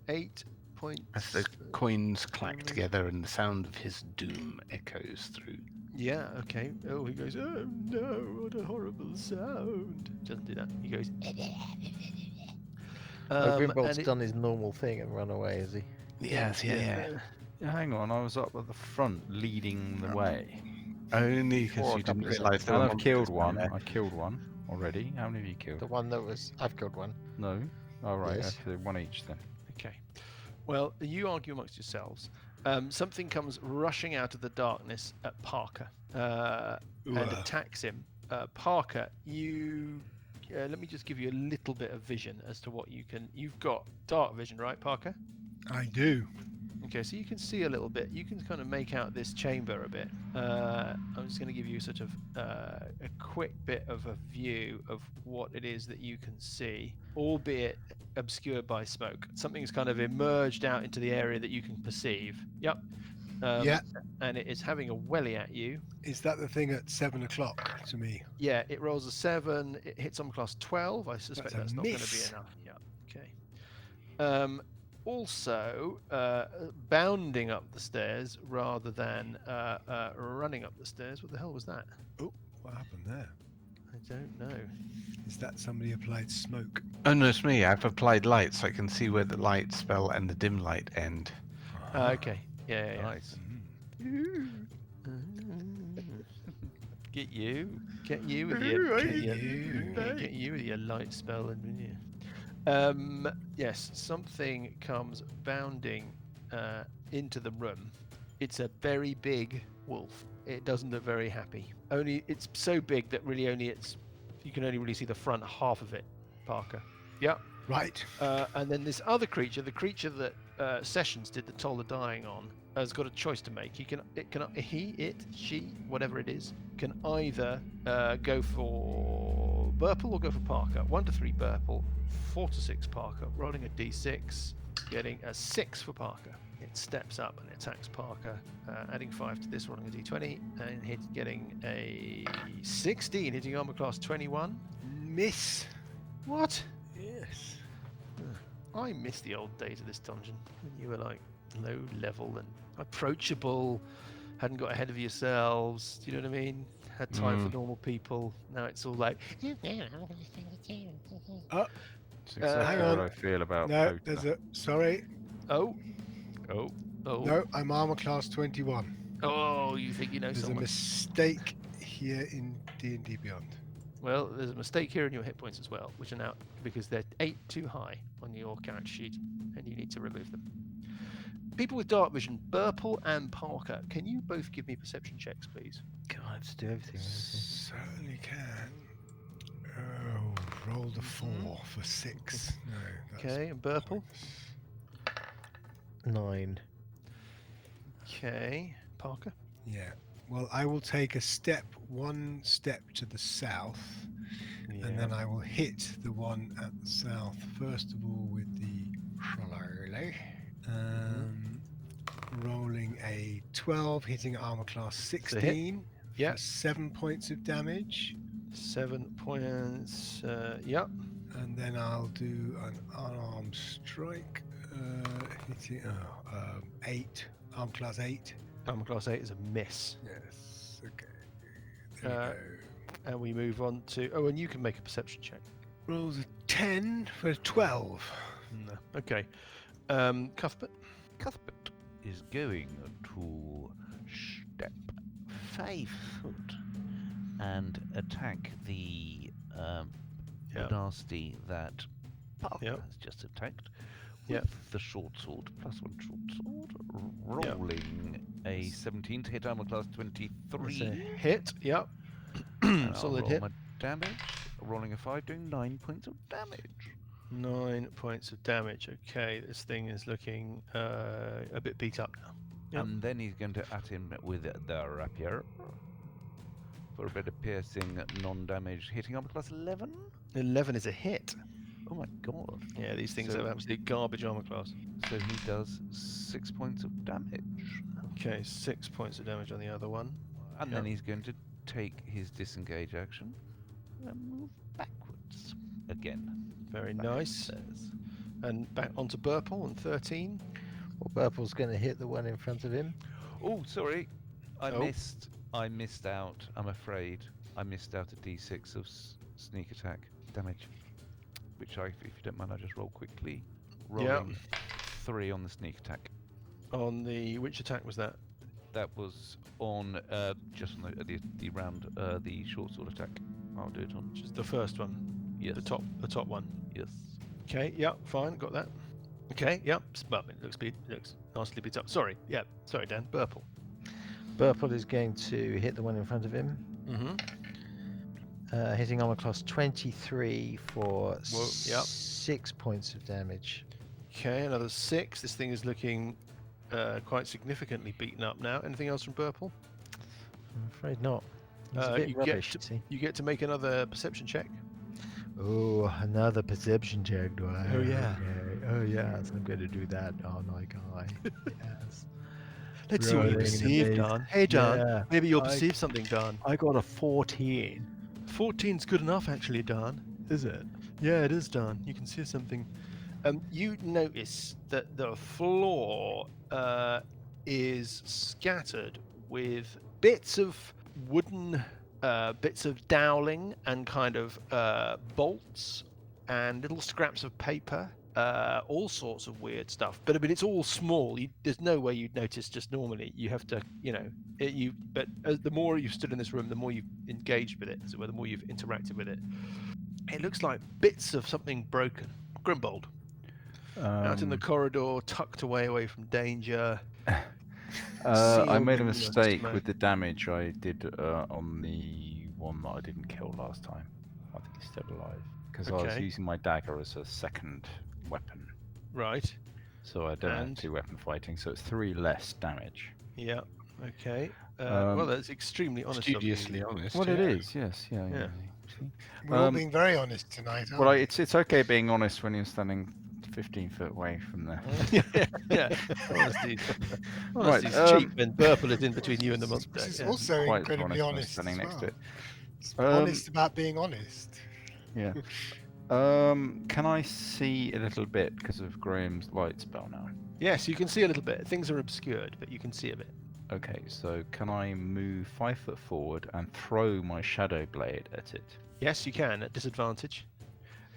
8 points. As the coins clack together and the sound of his doom echoes through. Yeah, okay. Oh, he goes, oh no, what a horrible sound. Doesn't do that. He goes, Grimbold's and it- done his normal thing and run away, has he? Yes, yeah. Yeah, hang on, I was up at the front leading the way. Only Before because I you come didn't to realise there And were I've killed monsters down one. there. I killed one already. How many have you killed? The one that was... I've killed one. No. All right. Yes. Okay, one each then. okay. Well, you argue amongst yourselves. Something comes rushing out of the darkness at Parker and attacks him. Parker, you... let me just give you a little bit of vision as to what you can... You've got dark vision, right, Parker? I do. Okay, so you can see a little bit. You can kind of make out this chamber a bit. I'm just going to give you sort of a quick bit of a view of what it is that you can see, albeit obscured by smoke. Something's kind of emerged out into the area that you can perceive. Yep. Yeah. And it is having a welly at you. Is that the thing at 7 o'clock to me? Yeah, it rolls a 7. It hits on class 12. I suspect That's a that's not going to be miss. enough. Yeah. Okay. Also, bounding up the stairs rather than running up the stairs. What the hell was that? Oh, what happened there? I don't know. Is that somebody applied smoke? Oh no, it's me. I've applied light so I can see where the light spell and the dim light end. Okay. Yeah. Nice. Get you with your light spell and yes, something comes bounding into the room. It's a very big wolf. It doesn't look very happy. Only it's so big that really you can only really see the front half of it, Parker. Yep. Right. And then this other creature, the creature that Sessions did the Toll of Dying on, has got a choice to make. She, whatever it is, can either go for Burple or go for Parker. 1 to 3 Burple, 4 to 6 Parker. Rolling a d6, getting a 6 for Parker. It steps up and attacks Parker, adding 5 to this, rolling a d20, and getting a 16, hitting armor class 21. Miss. What? Yes. I miss the old days of this dungeon when you were like low level and approachable, hadn't got ahead of yourselves. Do you know what I mean? Had time for normal people. Now it's all like. It's hang exactly on. what I feel about No, Poker. there's a... Sorry. Oh. No, I'm armor class 21. Oh, you think you know There's a someone? mistake here in D&D Beyond. Well, there's a mistake here in your hit points as well, which are now because they're 8 too high on your character sheet, and you need to remove them. People with dark vision, Burple and Parker, can you both give me perception checks, please? God, I have to do everything. Certainly can. Oh, rolled a 4 for 6. No. That's Okay, and Burple? 9. Okay, Parker? Yeah. Well, I will take one step to the south, and then I will hit the one at the south, first of all with the shillelagh. Rolling a 12, hitting armor class 16 Yeah. for 7 points of damage. 7 points. Yep. And then I'll do an unarmed strike, hitting 8, arm class 8. Armor class 8 is a miss. Yes, okay. There we And we move on to. Oh, and you can make a perception check. go. Rolls a 10 for 12. No. Okay. Cuthbert? Cuthbert is going to step 5 foot and attack the nasty that Parker Yep. has just attacked with Yep. the short sword, +1 short sword, rolling a 17 to hit armor class 23. That's a hit. Yep. And I'll Solid roll hit. my damage, rolling a 5, doing 9 points of damage. 9 points of damage. Okay, this thing is looking a bit beat up now. Yep. And then he's going to at him with the rapier for a bit of piercing, non-damage, hitting armor class 11. 11 is a hit. Oh my god. Yeah, these things So- have absolute garbage armor class. So he does 6 points of damage. Okay, 6 points of damage on the other one. And then Yep. he's going to take his disengage action and move backwards again. Very back nice. upstairs. And back onto Burple on 13. Well, Purple's going to hit the one in front of him. Oh, sorry. I Oh. missed out. I'm afraid. I missed out a d6 of sneak attack damage. Which if you don't mind, I'll just roll quickly. Rolling 3 on the sneak attack. On the which attack was that? That was on just on the round the short sword attack. I'll do it on Which is the first one. yes. The top one. Yes. Okay. Yeah. Fine. Got that. Okay. Yeah. Well, it looks nicely beat up. Sorry. Yeah. Sorry, Dan. Purple. Purple is going to hit the one in front of him. Mm-hmm. Hitting armor class 23 for Yep. 6 points of damage. Okay. Another 6. This thing is looking quite significantly beaten up now. Anything else from Purple? I'm afraid not. He's a bit you rubbish, get see. You get to make another perception check. Oh, another perception check, do I? Oh, yeah. Okay. Oh, yes, I'm going to do that on my guy. Yes. Let's see what you Rolling perceive, the Dan. Hey, Dan. Yeah, Maybe you'll I- perceive something, Dan. I got a 14. 14's good enough, actually, Dan. Is it? Yeah, it is, Dan. You can see something. You notice that the floor is scattered with bits of wooden, bits of doweling and kind of bolts and little scraps of paper, all sorts of weird stuff. But I mean, it's all small. There's no way you'd notice just normally. You have to, But the more you've stood in this room, the more you've engaged with it, as it were, the more you've interacted with it. It looks like bits of something broken. Grimbold. Out in the corridor, tucked away from danger. I sealed made a in mistake smoke. with the damage I did on the one that I didn't kill last time. I think he's still alive. Because I was Okay. using my dagger as a second weapon. Right. So I don't And? have 2 weapon fighting, so it's 3 less damage. Yeah. Okay. Well, that's extremely honest of you. Studiously honest. Well, yeah. it is, yes, yeah. Yeah. See? We're all Um, being very honest tonight, aren't Well, we? it's okay being honest when you're standing 15 foot away from the... Yeah. Honesty's Right, cheap when Purple is in between you and the monster. This is Yeah. also Quite incredibly honest when honest standing as next to well. it. It's Um, honest about being honest. Yeah. Can I see a little bit because of Graham's light spell now? Yes, you can see a little bit. Things are obscured, but you can see a bit. Okay, so can I move 5 foot forward and throw my shadow blade at it? Yes, you can at disadvantage.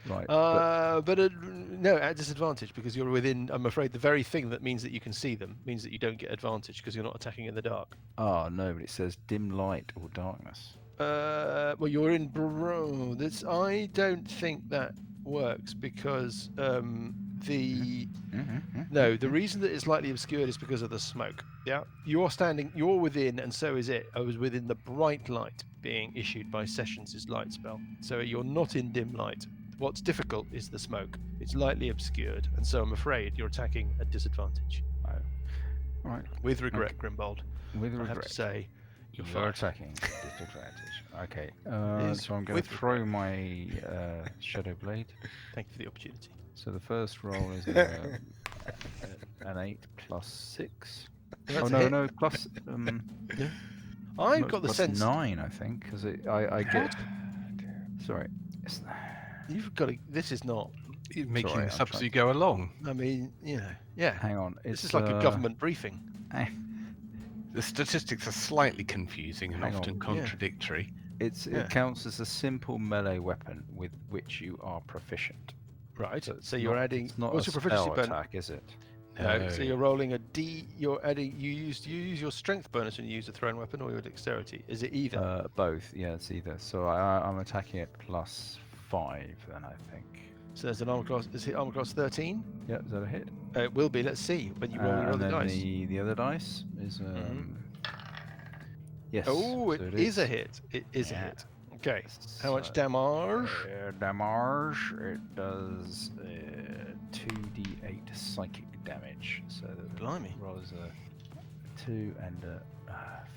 Right. No, at disadvantage because you're within. I'm afraid the very thing that means that you can see them means that you don't get advantage because you're not attacking in the dark. Oh no, but it says dim light or darkness. Well, you're in I don't think that works because the the reason that it's lightly obscured is because of the smoke. Yeah, you're within, and so is it. I was within the bright light being issued by Sessions' light spell. So you're not in dim light. What's difficult is the smoke. It's lightly obscured, and so I'm afraid you're attacking at disadvantage. Oh. Right. With regret, Grimbold. With I have regret. to say, You're fine. attacking at disadvantage. Okay. Is So I'm going to with throw my shadow blade. Thank you for the opportunity. So the first roll is an 8 plus 6. That's Oh a hit. no, plus. I've no, got the plus sense 9, I think, because I get. Sorry. It's, you've got to. This is not. You're making Sorry, this I'm up as trying- you go along. I mean, yeah. hang on. This is like a government briefing. The statistics are slightly confusing and Hang often on. contradictory. Yeah. It counts as a simple melee weapon with which you are proficient. Right. So it's So you're not- adding. It's not What's a your proficiency spell bonus? attack, is it? No. So you're rolling a D. You're adding. You use your strength bonus when you use a thrown weapon or your dexterity. Is it either? Both. Yeah, it's either. So I'm attacking it plus 5, then I think. So there's an armor class. Is it armor class 13? Yeah, is that a hit? It will be. Let's see when you roll and the then dice. the other dice is yes. Oh, so it is a hit. It is a Yeah. hit. Okay. How much So, damage? damage. It does 2d8 psychic damage. So that Blimey. rolls a 2 and a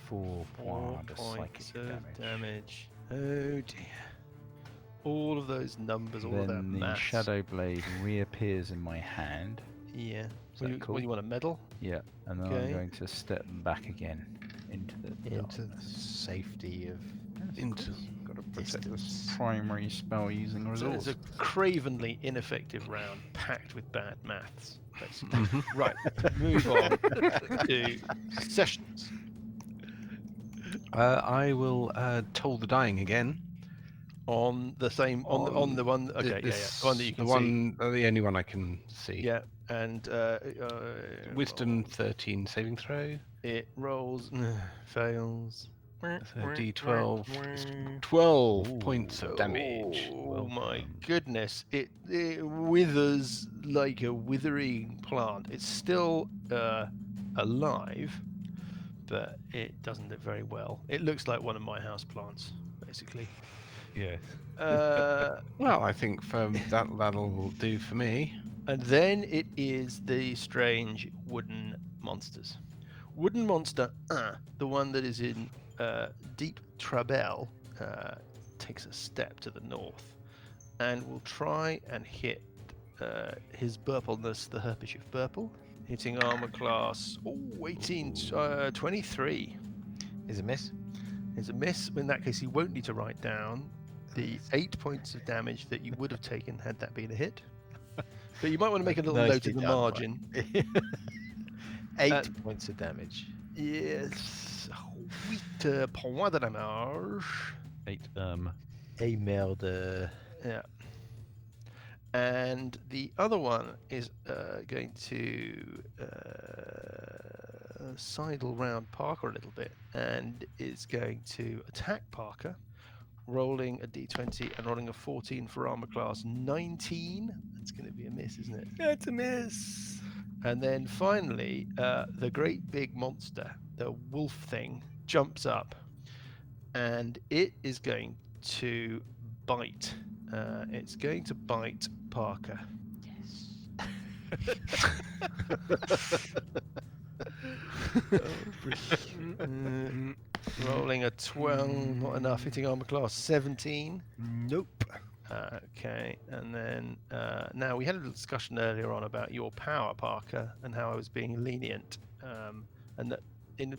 4 points of psychic points of damage. damage. Oh dear. All of those numbers, all of that Then the maths. shadow blade reappears in my hand. Yeah. Is Well, that cool? you want a medal? Yeah, and then Okay. I'm going to step back again into the Into the darkness. safety of. Yes, of Into- course, gotta Got to protect this Distance. primary spell using So it's resource. a cravenly ineffective round packed with bad maths. Basically. Mm-hmm. Right. Move on to sessions. I will toll the dying again. On the same on the one. Okay, yeah, the one that you can see. The only one I can see. Yeah, and Wisdom 13 saving throw. it rolls, fails. So D12. 12 points of damage. Oh Well my done. goodness! It withers like a withering plant. It's still alive, but it doesn't look very well. It looks like one of my house plants, basically. Yes. Well, I think that'll do for me. And then it is the strange wooden monsters. Wooden monster, the one that is in deep trouble, takes a step to the north and will try and hit his Burpleness, the Herpish of Burple, hitting armor class 23. Is a miss. Is a miss. In that case, he won't need to write down the 8 points of damage that you would have taken had that been a hit. But you might want to make a little note Nicely in the done, Mike. margin. 8 points of damage. Yes. 8 points de damage. 8 A merde. Yeah. And the other one is going to sidle round Parker a little bit and is going to attack Parker, rolling a d20 and rolling a 14 for armor class 19. That's going to be a miss, isn't it? That's a miss. And then finally, the great big monster, the wolf thing, jumps up and it is going to bite. It's going to bite Parker. Rolling a 12, not enough. Hitting armor class 17. Nope. Okay, and then now we had a little discussion earlier on about your power, Parker, and how I was being lenient, and that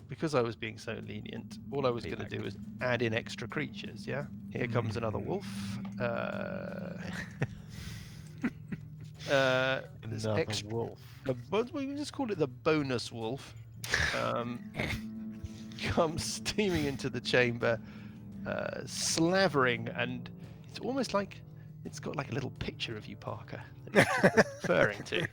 because I was being so lenient, all I was going to do was add in extra creatures. Yeah, here comes another wolf. This Another extra, wolf. we just call it the bonus wolf. Comes steaming into the chamber, slavering, and it's almost like it's got like a little picture of you, Parker, that it's just referring to.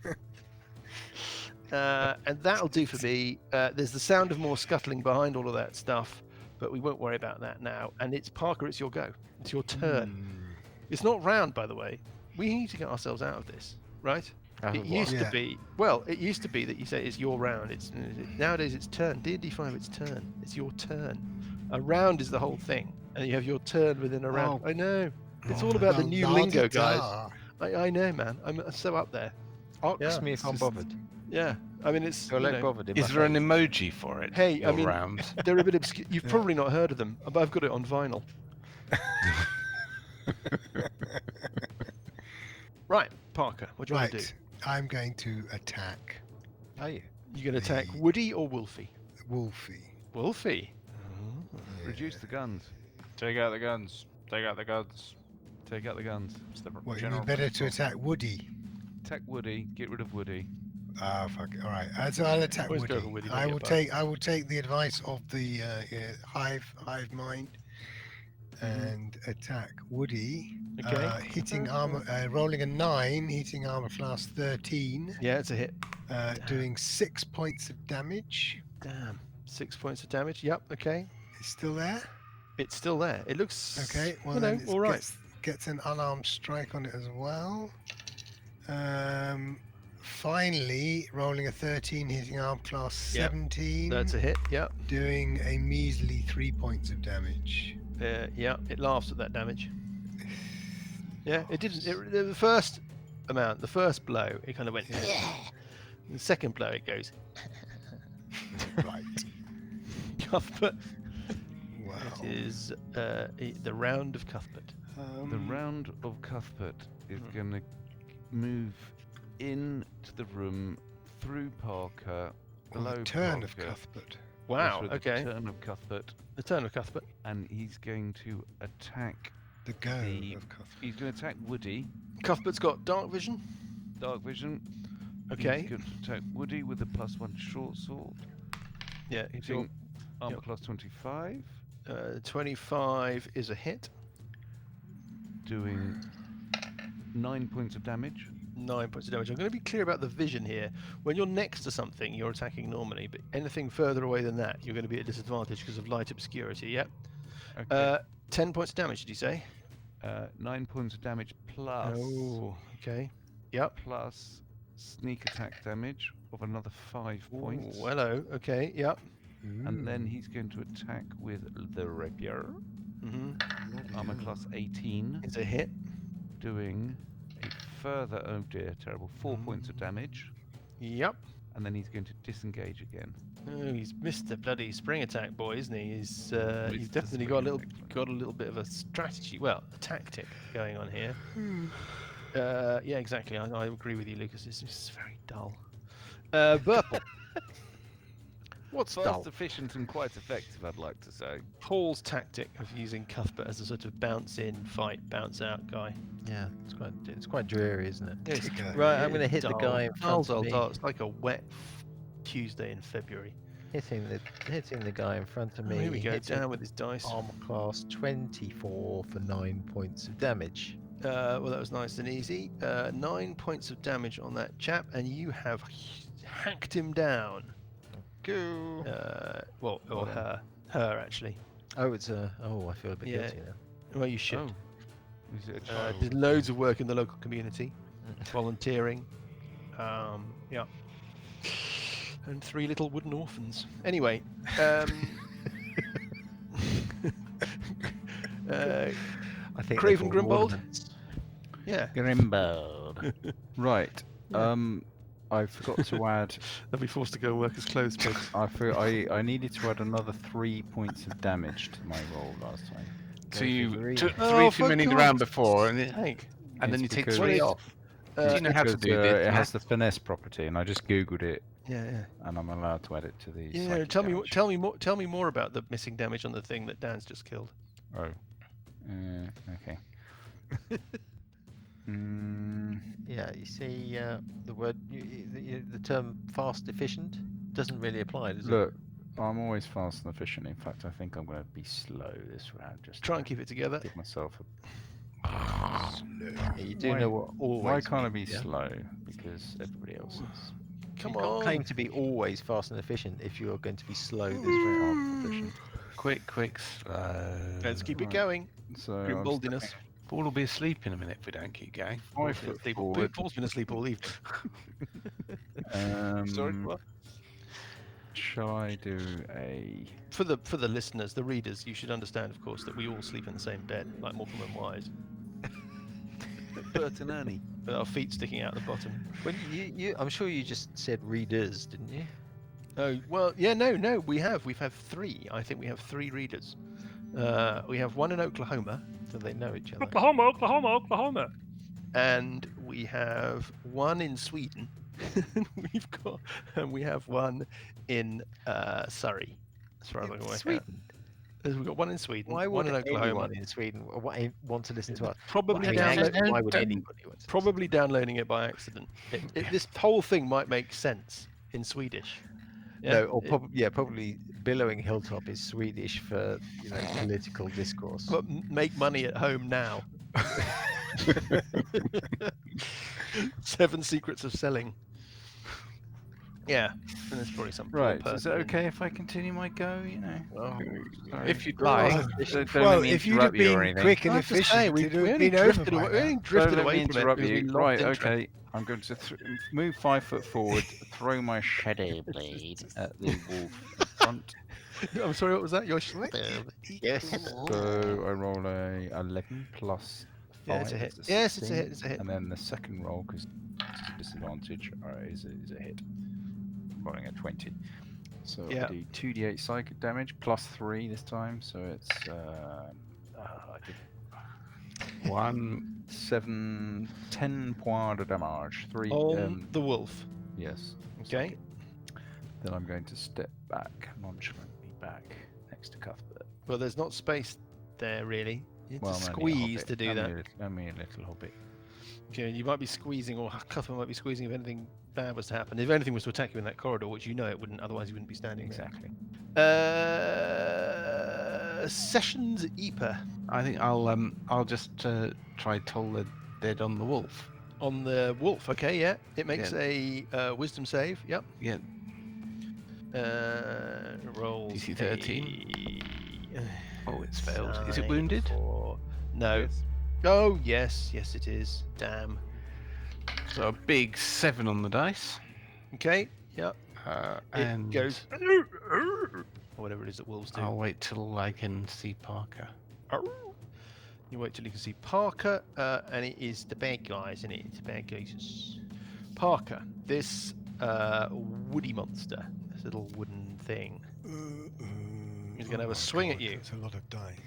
And that'll do for me. There's the sound of more scuttling behind all of that stuff, but we won't worry about that now. And it's Parker, it's your go. It's your turn. It's not round, by the way. We need to get ourselves out of this, right? It used to Yeah. be, well, it used to be that you say it's your round. It's nowadays it's turn. D&D 5, it's turn. It's your turn. A round is the whole thing, and you have your turn within a round. Oh. I know. It's all about the new lingo, guys. La-di-da. I know, man. I'm so up there. Ask Yeah, me if it's I'm just- bothered. Yeah. I mean, it's. So you like know, bothered in Is my there an face. emoji for it? Hey, I Your mean, round. they're a bit obscure. You've Yeah. probably not heard of them, but I've got it on vinyl. Right, Parker, what do you want to do? Right. I'm going to attack Are you? You going to attack The- Woody or Wolfie? Wolfie. Wolfie. Reduce the guns. Take out the guns. Take out the guns. Take out the guns. It's the What, you general mean better to principle. attack Woody? Attack Woody. Get rid of Woody. Ah, fuck it. All right. So I'll attack Always go Woody. for Woody, I don't will get take. I will take the advice of the hive mind, and attack Woody. Okay. Hitting armor, rolling a 9, hitting armor class 13, Yeah, it's a hit. doing 6 points of damage. Damn. 6 points of damage. Yep. Okay. It's still there. It's still there. It looks. Okay. Well, you then know, it all right. gets an unarmed strike on it as well. Finally, rolling a 13, hitting arm class Yep, 17, That's a hit. Yep. doing a measly 3 points of damage. Yeah. It laughs at that damage. Yeah. It didn't. The first amount, the first blow, it kind of went. Yeah. The second blow, it goes. Right. Cuthbert. Wow. It is the round of Cuthbert. The round of Cuthbert is going to move into the room through Parker, Well, below the turn of Parker. Cuthbert. Wow. Also the Okay. turn of Cuthbert, The turn of Cuthbert. and he's going to attack. The go The- of Cuthbert. He's going to attack Woody. Cuthbert's got dark vision. Dark vision. Okay. He's going to attack Woody with a +1 short sword, Yeah. If you're hitting armor class 25, 25 is a hit. doing 9 points of damage. 9 points of damage. I'm going to be clear about the vision here. When you're next to something, you're attacking normally, but anything further away than that, you're going to be at a disadvantage because of light obscurity. Yep. Okay. 10 points of damage, did you say? 9 points of damage plus Oh, okay. Yep. plus sneak attack damage of another 5 points. Ooh, hello. Okay. Yep. And then he's going to attack with the rapier. Armor class 18, It's a hit. doing a further, oh dear, terrible, 4 points of damage. Yep. And then he's going to disengage again. Oh, he's missed the bloody spring attack, boy, isn't he? He's Missed the definitely spring got a attack. little bit of a strategy, well, a tactic going on here. Yeah, exactly. I agree with you, Lucas. It's just very dull. Burple. What's Fast, dull? efficient, and quite effective, I'd like to say. Paul's tactic of using Cuthbert as a sort of bounce in, fight, bounce out guy. Yeah, it's quite dreary, isn't it? It's Right, I'm going to it's hit the dull. guy in Dull, front dull, of me. dull. It's like a wet Tuesday in February. Hitting the guy in front of Oh, me. here we go. hitting Down with his dice. Armor class 24 for 9 points of damage. Well, that was nice and easy. 9 points of damage on that chap, and you have hacked him down. Go. Well, or her actually. Oh, it's a. Oh, I feel a bit Yeah. guilty now. Well, you should. Oh. Is it a child? Did loads of work in the local community, volunteering. Yeah. And 3 little wooden orphans. Anyway. I think Craven they're called Grimbold? ornaments. Yeah. Grimbold. Right. Yeah. I forgot to add. They'll be forced to go work as clothes pigs. I needed to add another 3 points of damage to my roll last time. So you Three. took Oh, 3 for too many the round God's before, and Hank. then It's you take because- 3 off. Do you know how to Because, do this? it has the finesse property, and I just googled it, Yeah, yeah. and I'm allowed to add it to the. Yeah, psychic tell damage. me more about the missing damage on the thing that Dan's just killed. Oh. Okay. Mm, Yeah, you see, the word, the term fast efficient doesn't really apply, does look, I'm always fast and efficient. In fact, I think I'm going to be slow this round. Just Try to and keep it together. give myself a. it? Yeah, you do Why- know what always. Why can't I be means, yeah? slow? Because everybody else is. Come You can't claim on. to be always fast and efficient if you're going to be slow this Fast round. and efficient. Quick, slow. Let's keep it Right. going. So I'm Grimboldiness. Paul will be asleep in a minute if we don't keep going. 5 foot forward. Paul's been asleep all evening. Sorry, what? Shall I do a? For the listeners, the readers, you should understand, of course, that we all sleep in the same bed, like Morecambe and Wise, Bert and Ernie. with our feet sticking out the bottom. When I'm sure you just said readers, didn't you? Oh well, yeah, no, we've had 3. I think we have 3 readers. We have 1 in Oklahoma, So they know each other. Oklahoma, and we have 1 in Sweden. We have 1 in Surrey, as far as I can work out. Sweden. We've got 1 in Sweden, Why 1 would in Oklahoma. anyone in Sweden want to listen to us? Probably Why would anybody want to probably downloading it by accident. This whole thing might make sense in Swedish. No, or probably billowing hilltop is Swedish for political discourse. But make money at home now. 7 secrets of selling. Yeah, and there's probably some poor Right. Is person it in- okay if I continue my go? Oh, Sorry. If you'd like. Don't Well, let me if you'd have interrupt you or been anything. quick and I have to say, efficient, we it would have only been over drifted by away. We now. only drifted Don't let away me from it interrupt because we you. lost Right. interest. Okay. I'm going to move 5 foot forward, throw my shadow blade at the wolf in front. I'm sorry, what was that? Your Yes. So I roll a 11 plus 5. Yeah, it's a hit. is Yes, it's a 16, hit. It's a hit. And then the second roll, because disadvantage, is a hit. Rolling a 20. So Yeah. I do 2d8 psychic damage plus 3 this time. So it's I did 1, 7, 10 points de damage. 3. On the wolf. Yes. Okay. Then I'm going to step back, nonchalantly back next to Cuthbert. Well, there's not space there really. You need Well, to I'm only a squeeze hobbit. to do that. Only a little hobbit. Okay, you might be squeezing, or Cuthbert might be squeezing if anything bad was to happen. If anything was to attack you in that corridor, which you know it wouldn't, otherwise you wouldn't be standing Exactly. there. Sessions Epa I think I'll just try toll the dead on the wolf. on the wolf. Okay, yeah. It makes a wisdom save. Yep. Yeah. Rolls DC 13. a Oh, it's failed. Is it nine wounded? for- No. Yes. Oh, yes. Yes, it is. Damn. So a big 7 on the dice. Okay. Yep. It And goes. Or whatever it is that wolves do. I'll wait till I can see Parker. You wait till you can see Parker, and it is the bad guy, isn't it? It's the bad guys. Parker, this woody monster, this little wooden thing, He's gonna have a swing at you. It's a lot of dice.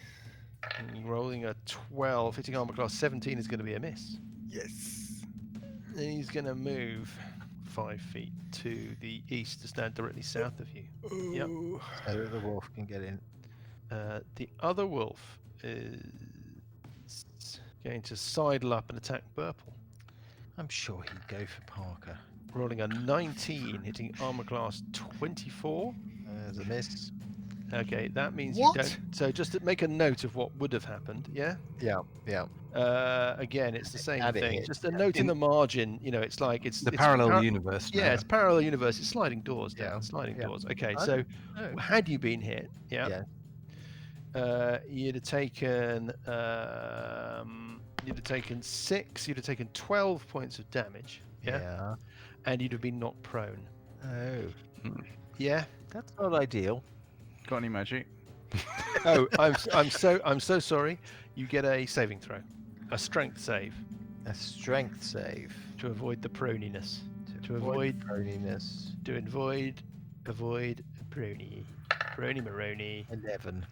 rolling a 12, hitting armor class 17 is going to be a miss. Yes. And he's going to move 5 feet to the east to stand directly south of you. Yep. Oh, So the wolf can get in. The other wolf is going to sidle up and attack Burple. I'm sure he'd go for Parker. Rolling a 19, hitting armor class 24. There's a miss. Okay, that means What? you don't. So just to make a note of what would have happened, yeah? Yeah, yeah. Again, it's the same Add it thing. in. Just a note in the margin. You know, it's like it's The it's parallel universe. Yeah, now. it's parallel universe. It's sliding doors, Dan. Yeah, Sliding yeah. doors. Okay, I so Oh, had you been hit, yeah, yeah. you'd have taken 6. You'd have taken 12 points of damage, yeah, and you'd have been knocked prone. Oh, Yeah. that's not ideal. Got any magic? Oh, I'm so sorry. You get a saving throw, a strength save A strength save. to avoid the proniness. To avoid proniness. To avoid prony. Prony Maroni. 11.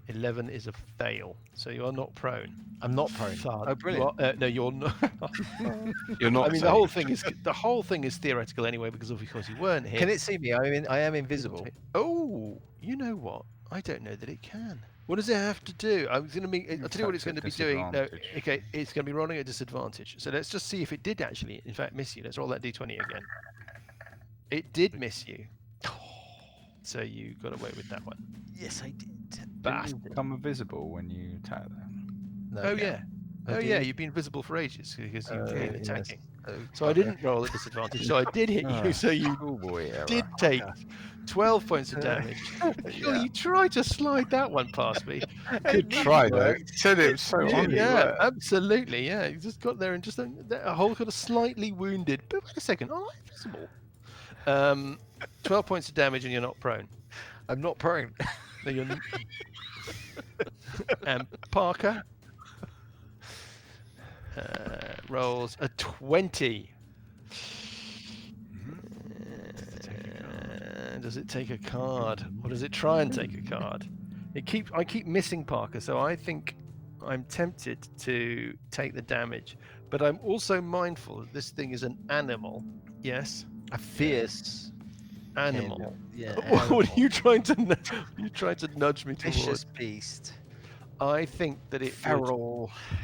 11 is a fail, so you are not prone. I'm not prone. Thud. Oh, brilliant. You are- no, you're not. You're not. I mean, the whole thing is theoretical anyway because you weren't hit. Can it see me? I am invisible. Oh, you know what? I don't know that it can. What does it have to do? I'll tell you what it's going to be doing. No, Disadvantage. okay, it's going to be rolling at disadvantage. So let's just see if it did actually, in fact, miss you. Let's roll that d20 again. It did miss you. So you got away with that one. Yes, I did. Didn't you Bastard. become invisible when you attack them? No, Oh yeah. I Oh yeah, did. you've been visible for ages because you've been yes. attacking. Oh, So I bugger. didn't roll at disadvantage. So I did hit you. So you Schoolboy error. did take 12 points of damage. Yeah. You tried to slide that one past me. Good try though. Said it so Yeah, on. yeah, absolutely. Yeah, you just got there and just a whole kind of slightly wounded. But wait a second, I'm invisible. 12 points of damage and you're not prone. I'm not prone. No, you're and Parker rolls a 20. Does it take a card? Or does it try and take a card? I keep missing Parker, so I think I'm tempted to take the damage. But I'm also mindful that this thing is an animal. Yes? A fierce Animal. Yeah. What are you trying to nudge me Vicious towards? beast. I think that it would, Feral So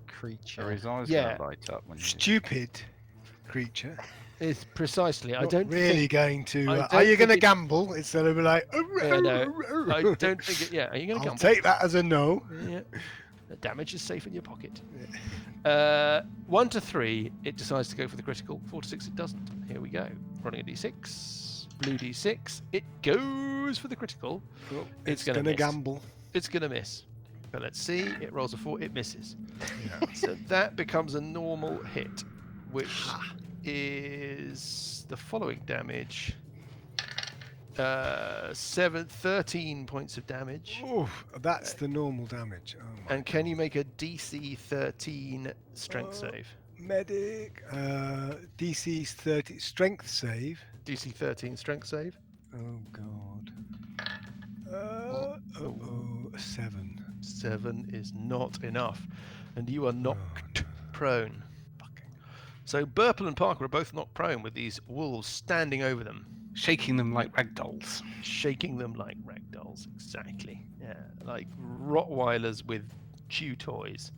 creature. his eyes Yeah. gonna light up when you. stupid creature. it's precisely. I Not don't really think, going to. I Are don't you going to think it- gamble instead of be like? Yeah, no, I don't think it. Yeah, are you going to I'll come? take that as a no. Yeah. The damage is safe in your pocket. 1 to 3, it decides to go for the critical. 4 to 6, it doesn't. Here we go. Running a d6. Blue d6. It goes for the critical. Well, It's it's gonna going to miss. gamble. It's going to miss. But let's see. It rolls a 4. It misses. Yeah. So that becomes a normal hit, which is the following damage. 13 points of damage. Oof, that's the normal damage. Oh my And can you make a DC 13 strength save? medic. DC's 30 strength save. DC 13 strength save. Oh god. 7. 7 is not enough. And you are knocked prone. So Burple and Parker are both knocked prone with these wolves standing over them. Shaking them like ragdolls. Shaking them like ragdolls, exactly. Yeah, like Rottweilers with chew toys.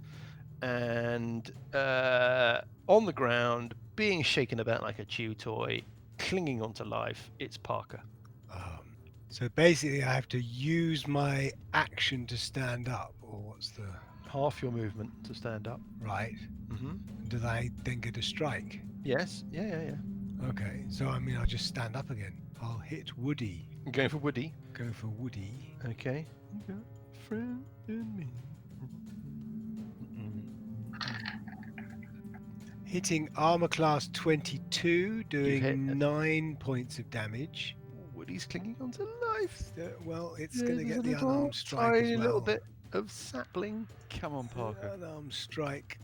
And on the ground, being shaken about like a chew toy, clinging onto life, it's Parker. So basically, I have to use my action to stand up, or what's the Half your movement to stand up. right? Mm-hmm. Do I then get a strike? Yes, yeah. Okay, so I mean, I'll just stand up again. I'll hit Woody. I'm going for Woody. Go for Woody. Okay. You got a friend in me. Hitting armor class 22, hit doing it. 9 points of damage. Woody's clinging onto life. Well, it's Yeah, going to there's get a the little unarmed strike tiny as well. little bit of sapling. Come on, Parker. Unarmed strike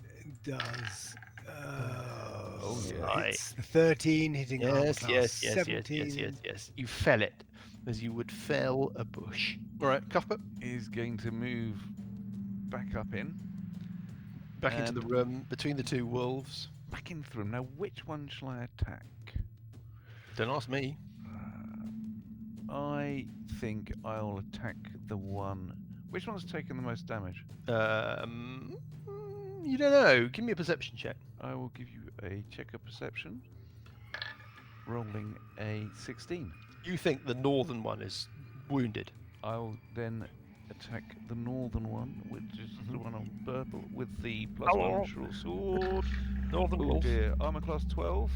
does. Oh, yeah. It's the 13 hitting armor class 17. Yes. You fell it as you would fell a bush. All right, Cuthbert, Is going to move back up in. back into the And- room between the two wolves. Back in through. Now, which one shall I attack? Don't ask me. I think I'll attack the one. Which one's taken the most damage? You don't know. Give me a perception check. I will give you a check of perception. Rolling a 16. You think the northern one is wounded. I'll then attack the northern one, which is the one on purple, with the plus Oh. one short sword. Northern Oh wolf. dear, armor class 12.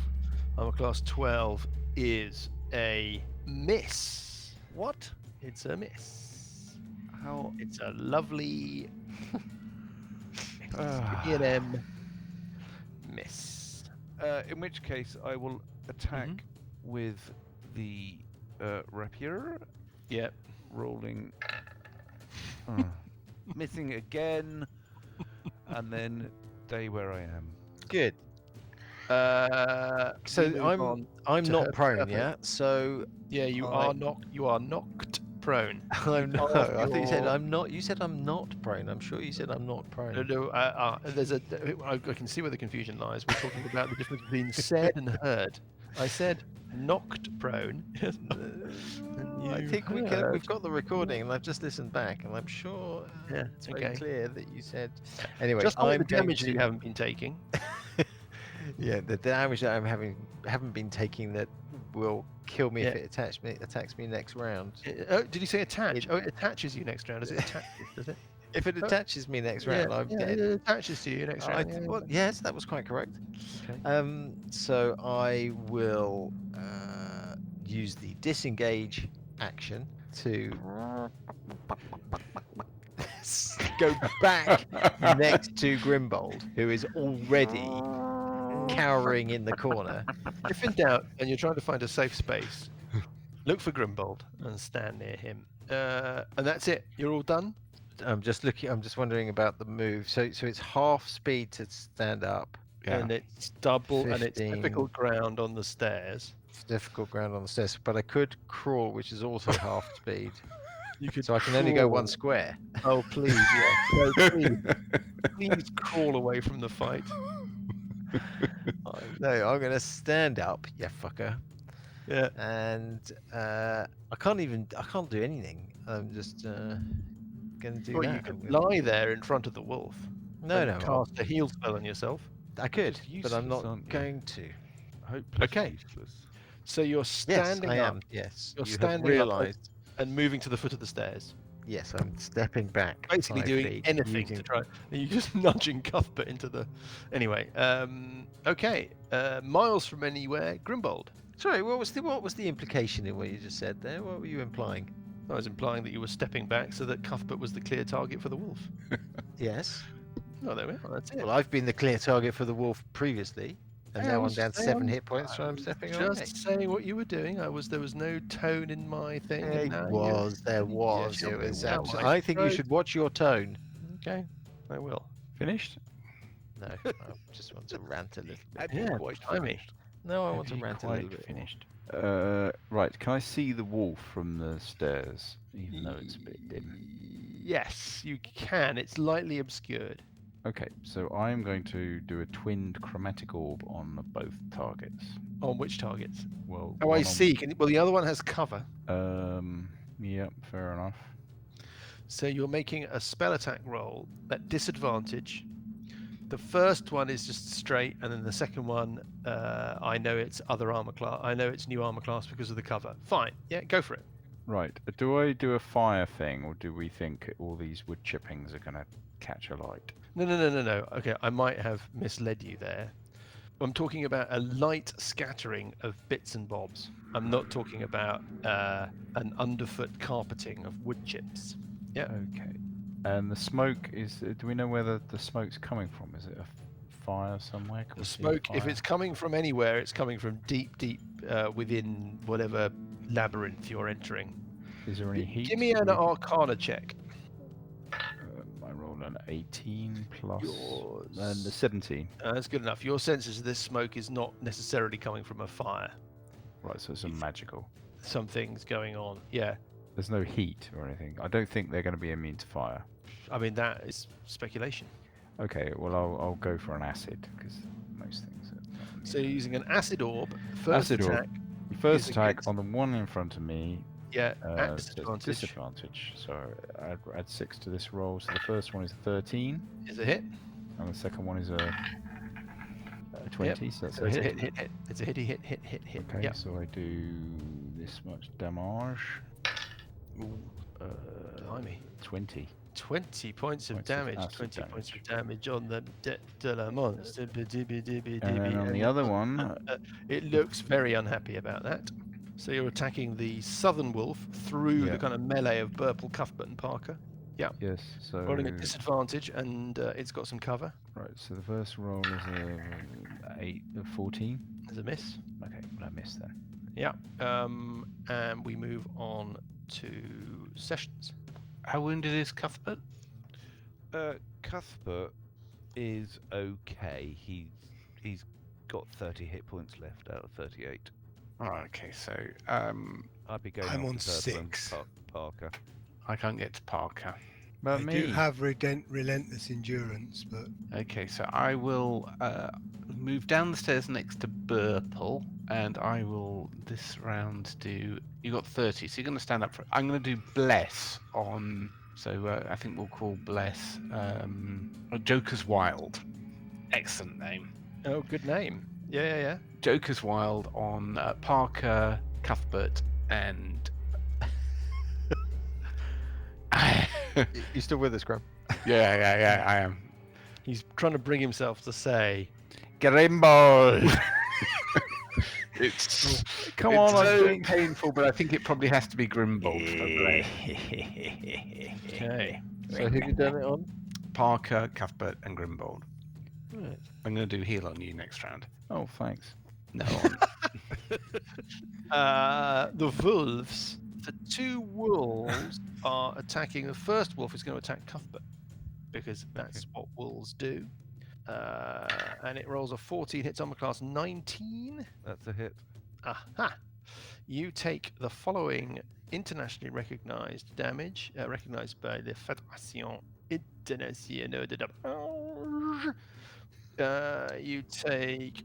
Armor class 12 is a miss. What? It's a miss. How? It's a lovely Ah. E&M miss. In which case, I will attack with the rapier, Yep. rolling, missing again, and then stay where I am. Good. So So I'm to not her prone, purple. yeah. So yeah, you I- are knocked prone. I'm not. Half I think you said your- I'm not. You said I'm not prone. I'm sure you said I'm not prone. No, there's I can see where the confusion lies. We're talking about the difference between said and heard. I said knocked prone. I You think we've heard. got the recording, and I've just listened back, and I'm sure Yeah, it's very okay. clear that you said. Anyway, Just like I'm the damage going that you to- haven't been taking. Yeah, the damage that haven't been taking that will kill me if Yeah. it attacks me next round. Oh, did you say attach? It- Oh, it attaches you next round. Does it attach you? Does it? If it Oh, attaches me next round, I'm dead. It attaches to you next I round. th- yeah, well, yes, that was quite correct. Okay. So I will use the disengage action to go back next to Grimbold, who is already cowering in the corner. If in doubt and you're trying to find a safe space, look for Grimbold and stand near him. And that's it. You're all done. I'm just wondering about the move. So it's half speed to stand up. And it's double, and it's 15. difficult ground on the stairs. It's difficult ground on the stairs, but I could crawl, which is also half speed. You could So I can only go one crawl. square. Oh, please, yeah. No, please crawl away from the fight. No, I'm gonna stand up, you fucker. Yeah. And I can't do anything. I'm just gonna do Well, that. you I'm could gonna- lie there in front of the wolf. No, and no, cast a heal spell on yourself. I could, Just but I'm useless, not aren't you? going to. Hopeless. Okay. Useless. So you're Yes, standing I up am. Yes, You're you have standing up realised. and moving to the foot of the stairs. Yes, I'm stepping back. Basically 5 doing feet, anything to using- try. You're just nudging Cuthbert into the. Anyway, okay. Miles from anywhere, Grimbold. Sorry, what was the implication in what you just said there? What were you implying? I was implying that you were stepping back so that Cuthbert was the clear target for the wolf. Yes. Oh, there we are. That's it. Well, I've been the clear target for the wolf previously, and Yeah, I now I'm was down saying- 7 hit points, so I'm stepping away. Just saying what you were doing. There was no tone in my thing. and now There you- was. Yes, It you're was well, absolutely. I I think you tried. should watch your tone. Okay, I will. Finished? No, I just want to rant a little bit. Have you Yeah, quite timey. finished? No, I Have want to you rant a quite little bit. finished. Right, can I see the wolf from the stairs, even though it's a bit dim? Yes, you can. It's lightly obscured. Okay, so I'm going to do a twinned chromatic orb on both targets. On which targets? Well, Oh, one I on- see. Well, the other one has cover. Yep, fair enough. So you're making a spell attack roll at disadvantage. The first one is just straight, and then the second one, I know it's other armor class. I know it's new armor class because of the cover. Fine. Yeah, go for it. Right. Do I do a fire thing, or do we think all these wood chippings are going to catch a light? No. Okay, I might have misled you there. I'm talking about a light scattering of bits and bobs. I'm not talking about an underfoot carpeting of wood chips. Yeah. Okay. And the smoke is. Do we know where the smoke's coming from? Is it a fire somewhere? Can The we see smoke, if fire? it's coming from anywhere, it's coming from deep within whatever labyrinth you're entering. Is there any heat? Give me an We- Arcana check. I rolled an 18 plus Yours. and a 17. That's good enough. Your sense is this smoke is not necessarily coming from a fire. Right, so it's a magical. Something's going on. Yeah. There's no heat or anything. I don't think they're going to be immune to fire. I mean, that is speculation. Okay, well I'll go for an acid because most things. Are So you're using an acid orb. First Acid orb. attack. First is attack against- on the one in front of me. Yeah, at So it's disadvantage. disadvantage. So I'd add 6 to this roll. So the first one is 13, Is a hit. and the second one is a 20. So that's So a it's hit. a hit. It's a hit. Okay, Yeah. so I do this much damage. Blimey. 20. 20 points of Points of damage. acid 20 points damage. of damage on the de la monster. And then on the other one, It looks very unhappy about that. So you're attacking the southern wolf through Yeah. the kind of melee of Burple, Cuthbert, and Parker. yes. So Rolling at disadvantage, and it's got some cover. right. So the first roll is a 14. There's a miss. Okay, well I missed then. Yeah. And we move on to Sessions. How wounded is Cuthbert? Cuthbert is okay. He's got 30 hit points left out of 38. Right, okay, so I'd be going I'm after on Turtle and 6. Parker. I can't get to Parker. But I me. do have relentless endurance, but Okay, so I will move down the stairs next to Burple, and I will this round do. You got 30, so you're going to stand up for it. I'm going to do Bless on. So I think we'll call Bless Joker's Wild. Excellent name. Oh, good name. Yeah. Joker's Wild on Parker, Cuthbert, and. You still with us, Graham? Yeah, I am. He's trying to bring himself to say, Grimbo! It's Come it's on, I'm so doing- painful, but I think it probably has to be Grimbold for Bless. okay. So who have you done it on? Parker, Cuthbert, and Grimbold. Right. I'm going to do heal on you next round. Oh, thanks. No, The wolves. The two wolves are attacking. The first wolf is going to attack Cuthbert because that's what wolves do. And it rolls a 14, hits armor class 19. That's a hit. Aha! You take the following internationally recognized damage, recognized by the Fédération Internationale de Damage. You take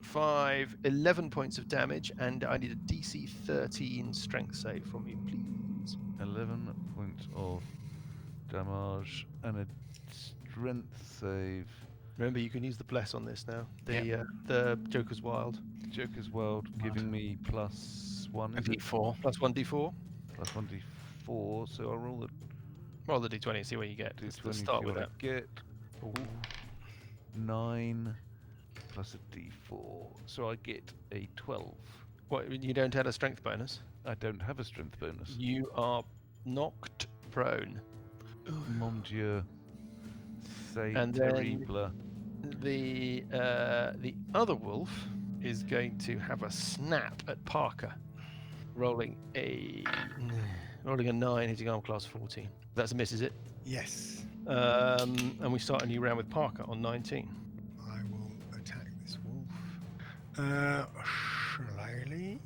11 points of damage, and I need a DC 13 strength save from you, please. 11 points of damage and a strength save. Remember, you can use the bless on this now. The Joker's Wild. Joker's World giving me +1. a Is it? D4. Plus 1d4. +1 d4. So I'll roll the Roll the d20 and see what you get. Let's d20. start see with what that. I get. Ooh. 9 plus a d4. So I get a 12. What, you don't add a strength bonus? I don't have a strength bonus. You are knocked prone. Mon Dieu. C'est And then- terrible. The other wolf is going to have a snap at Parker, rolling a 9, hitting arm class 14. That's a miss, is it? yes, And we start a new round with Parker on 19. I will attack this wolf. Slyly.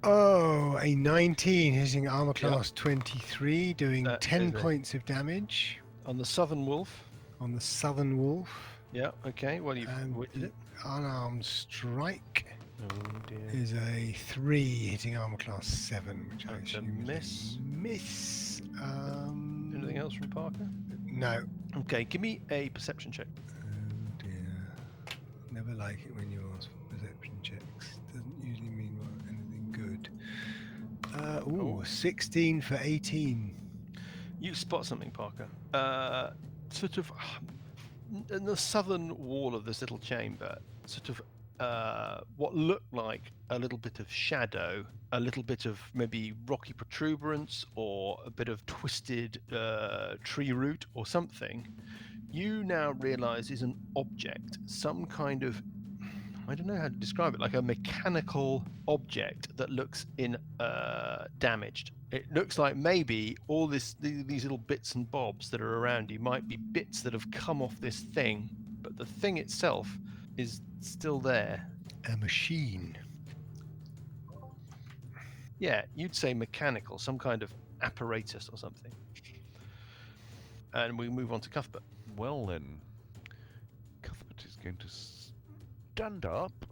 Oh, a 19 hitting armor class 23, doing That 10 is a- points of damage On the southern wolf. on the southern wolf. Yeah. Okay. Well, you've And which is it? unarmed strike. Oh dear. is a 3 hitting armor class 7, which I That's a assume miss. is a miss. Anything else from Parker? No. Okay, give me a perception check. Oh dear. Never like it when you ask for perception checks. Doesn't usually mean anything good. 16 for 18. You spot something, Parker. Sort of in the southern wall of this little chamber, sort of what looked like a little bit of shadow, a little bit of maybe rocky protuberance, or a bit of twisted tree root or something. You now realize is an object, some kind of, I don't know how to describe it, like a mechanical object that looks damaged. It looks like maybe all these little bits and bobs that are around you might be bits that have come off this thing, but the thing itself is still there. A machine. Yeah, you'd say mechanical, some kind of apparatus or something. And we move on to Cuthbert. Well then, Cuthbert is going to stand up.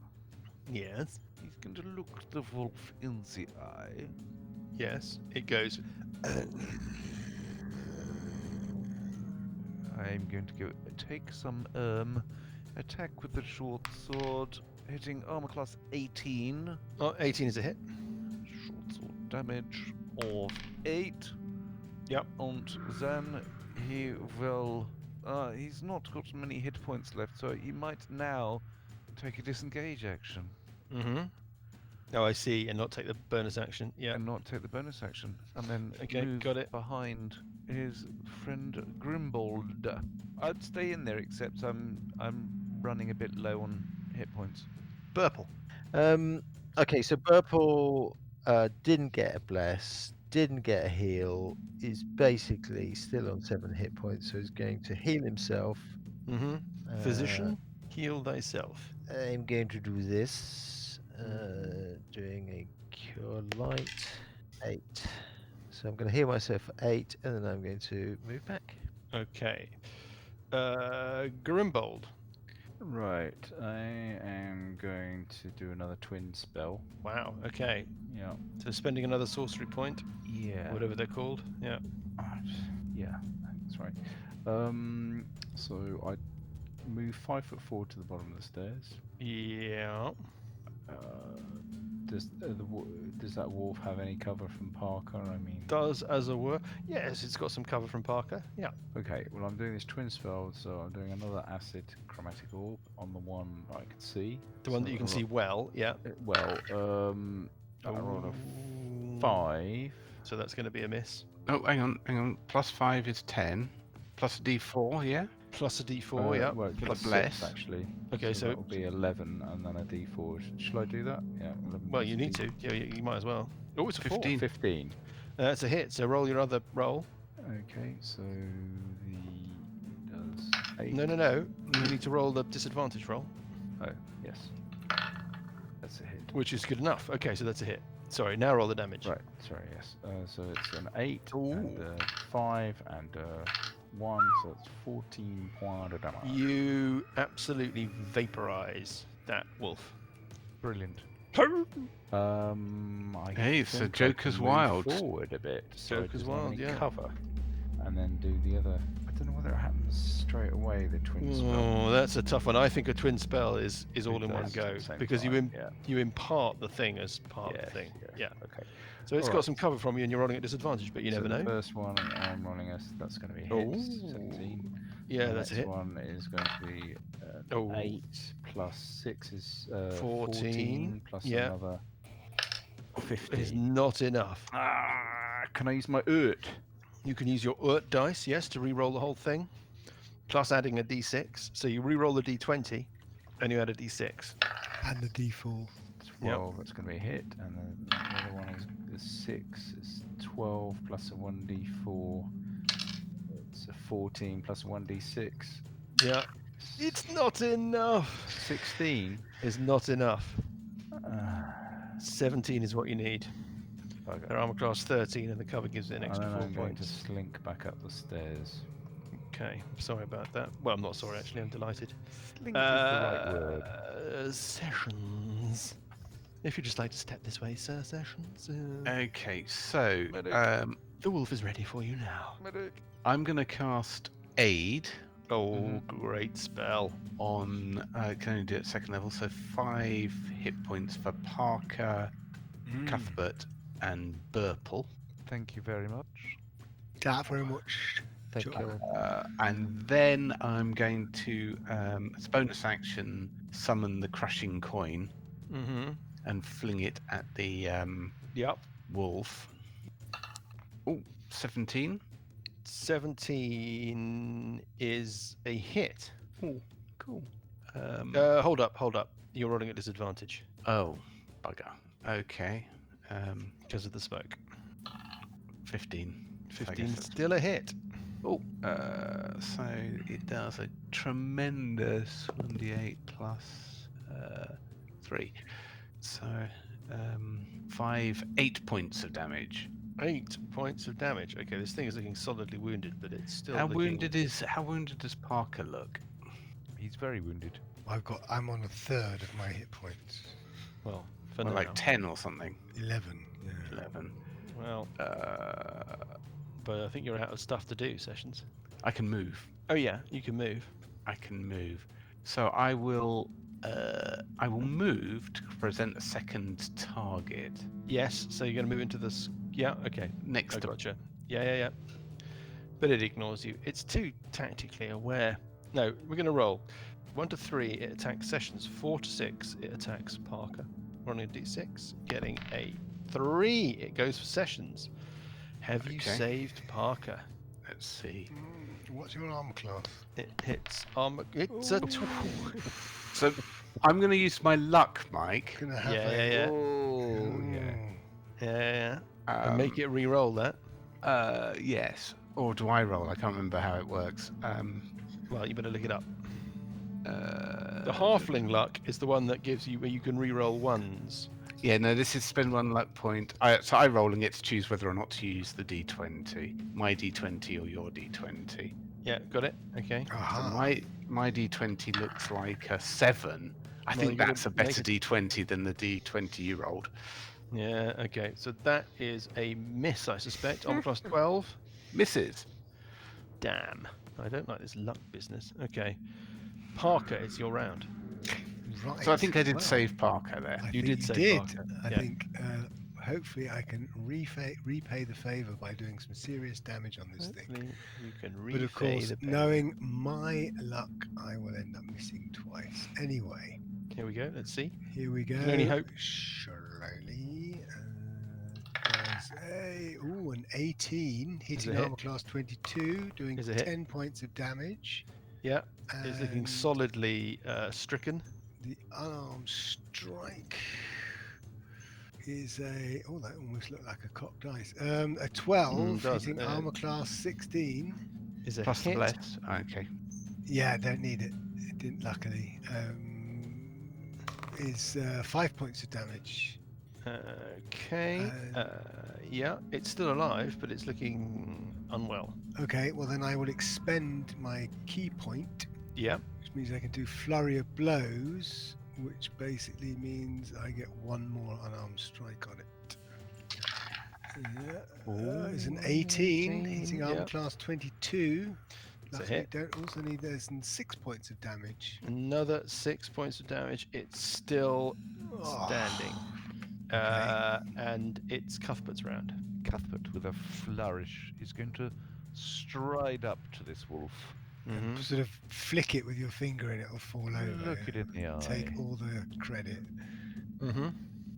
Yes. He's going to look the wolf in the eye. Yes. It goes. I'm going to go take some attack with the short sword, hitting armor class 18. Oh, 18 is a hit. Short sword damage of 8. Yep. And then he will. He's not got many hit points left, so he might now take a disengage action. Mm-hmm. Oh, I see, and not take the bonus action. Yeah. And not take the bonus action, and then Okay, move got it. behind his friend Grimbold. I'd stay in there, except I'm running a bit low on hit points. Burple. Okay, so Burple didn't get a bless, didn't get a heal, is basically still on 7 hit points, so he's going to heal himself. Mm-hmm. Physician, heal thyself. I'm going to do this, doing a cure light, 8. So I'm going to heal myself for 8, and then I'm going to move back. Okay. Grimbold. Right, I am going to do another twin spell. Wow. Okay. Yeah. So spending another sorcery point, Yeah. whatever they're called. Yeah. Yeah, that's right. So I move 5 foot forward to the bottom of the stairs. Yeah. Does that wolf have any cover from Parker? I mean, Does as it were. Yes, it's got some cover from Parker. Yeah. okay. Well, I'm doing this twin spell, so I'm doing another acid chromatic orb on the one I can see. The one that you can see well. Yeah. Well, I rolled a 5. So that's going to be a miss. Oh, hang on. Plus 5 is 10. Plus a d4, yeah? Plus a d4. Yeah. Well, For the plus bless. 6, actually. Okay, so that will be 11, and then a d4. Shall I do that? Yeah. 11 well, plus you need D- to. Yeah, you might as well. Oh, it's a 15. 15. That's a hit. So roll your other roll. Okay, so the does 8. No. You need to roll the disadvantage roll, Oh, yes. That's a hit. which is good enough. Okay, so that's a hit. Sorry, now roll the damage. Right, sorry, yes. So it's an 8, Ooh. and 5, and 1, so it's 14 points of damage. You absolutely vaporize that wolf. Brilliant. I Hey, it's think a I Joker's can move Wild. forward a bit. So Joker's it doesn't have Wild, any yeah. cover, and then do the other. I don't know whether it happens straight away. The twin spell. Oh, that's a tough one. I think a twin spell is all in one does go at the same because time, you impart the thing as part of Yes, the thing. yes, Yeah. Okay. So it's got Alright. some cover from you, and you're rolling at disadvantage, but you So never the know. first one I'm rolling that's going to be hit. Oh. 17. Yeah, The that's a next hit. one is going to be Oh. 8 plus 6 is 14, plus yeah. another It's 15. not enough. Can I use my urt? You can use your urt dice, yes, to re-roll the whole thing, plus adding a d6. So you re-roll the d20, and you add a d6. And the d4. 12, that's going to be a hit. And then the other one is 6. It's 12 plus a 1d4. It's a 14 plus a 1d6. Yeah. It's not enough. 16. It's not enough. Uh, 17 is what you need. bugger. Their armor class 13, and the cover gives it an And extra then 4 I'm going to points. slink back up the stairs. Okay, sorry about that. Well, I'm not sorry, actually, I'm delighted. Slink is the right word. Sessions. If you'd just like to step this way, Sir Sessions, Okay, so Medic. the wolf is ready for you now. I'm going to cast Aid Oh, great spell. on. Can only do it at second level, so 5 hit points for Parker, Cuthbert, and Burple. Thank you very much. That very much. Thank Sure. you. And then I'm going to, as a bonus action, summon the Crushing Coin Mm-hmm. and fling it at the Yep. wolf. Oh, 17. 17 is a hit. Oh, cool. Hold up. You're rolling at disadvantage Oh, bugger. Okay. because of the smoke. 15. So I guess 15 that's- still a hit. Oh, so it does a tremendous 1d8 plus 3. So 8 points of damage. 8 points of damage. Okay, this thing is looking solidly wounded, but it's still How looking... wounded does Parker look? He's very wounded. I'm on a third of my hit points. Well, for Well, now. like 10 or something. 11. Yeah. 11. Well, but I think you're out of stuff to do, Sessions. I can move. Oh yeah, you can move. I can move. So I will move to present a second target Yes, so you're going to move into this... Yeah, okay. next I to gotcha. Yeah. But it ignores you. It's too tactically aware. No, we're going to roll. 1 to 3, it attacks Sessions. 4 to 6, it attacks Parker. Rolling a d6, getting a 3. It goes for Sessions. Have you Okay. saved Parker? Let's see. What's your armor class? It hits armor. It's a 12. So I'm going to use my luck, Mike. Gonna have Yeah. Oh, Yeah. And make it re-roll that. Yes. Or do I roll? I can't remember how it works. Well, you better look it up. The halfling luck is the one that gives you where you can re-roll ones. Yeah, no, this is spend 1 luck point. So I roll and get to choose whether or not to use the d20. My d20 or your d20. Yeah, got it. Okay. So Aha. my d20 looks like a 7. I Well, think you gotta that's a make better it- d20 than the d20 you rolled. Yeah. Okay. So that is a miss, I suspect. On plus 12. Misses. Damn. I don't like this luck business. Okay. Parker, it's your round. Right. So I think I did well, save Parker there. I You think did you save did. Parker, I yeah. think hopefully I can repay the favor by doing some serious damage on this thing. Hopefully you can But of repay course, the pay. knowing my luck, I will end up missing twice. Anyway, Here we go. Let's see. here we go. can only hope. Slowly. There's an 18 hitting hit. armor class 22, doing Is a hit. 10 points of damage. Yeah. It's looking and solidly stricken. The unarmed strike is that almost looked like a cocked dice. A 12 does, hitting armor class 16. Is a Plus the hit. bless. Okay. Yeah, don't need it. It didn't, luckily. Is 5 points of damage. Okay. Yeah, it's still alive, but it's looking unwell. Okay, well then I will expend my key point, Yeah. which means I can do flurry of blows, which basically means I get one more unarmed strike on it. Yeah, it's an 18 hitting armor yeah. class 22. It's a Luckily, hit. don't also need there's 6 points of damage. Another 6 points of damage. It's still standing. And it's Cuthbert's round. Cuthbert, with a flourish, is going to stride up to this wolf. Mm-hmm. Sort of flick it with your finger and it'll fall over. Look it in the eye. Take all the credit. Mm-hmm.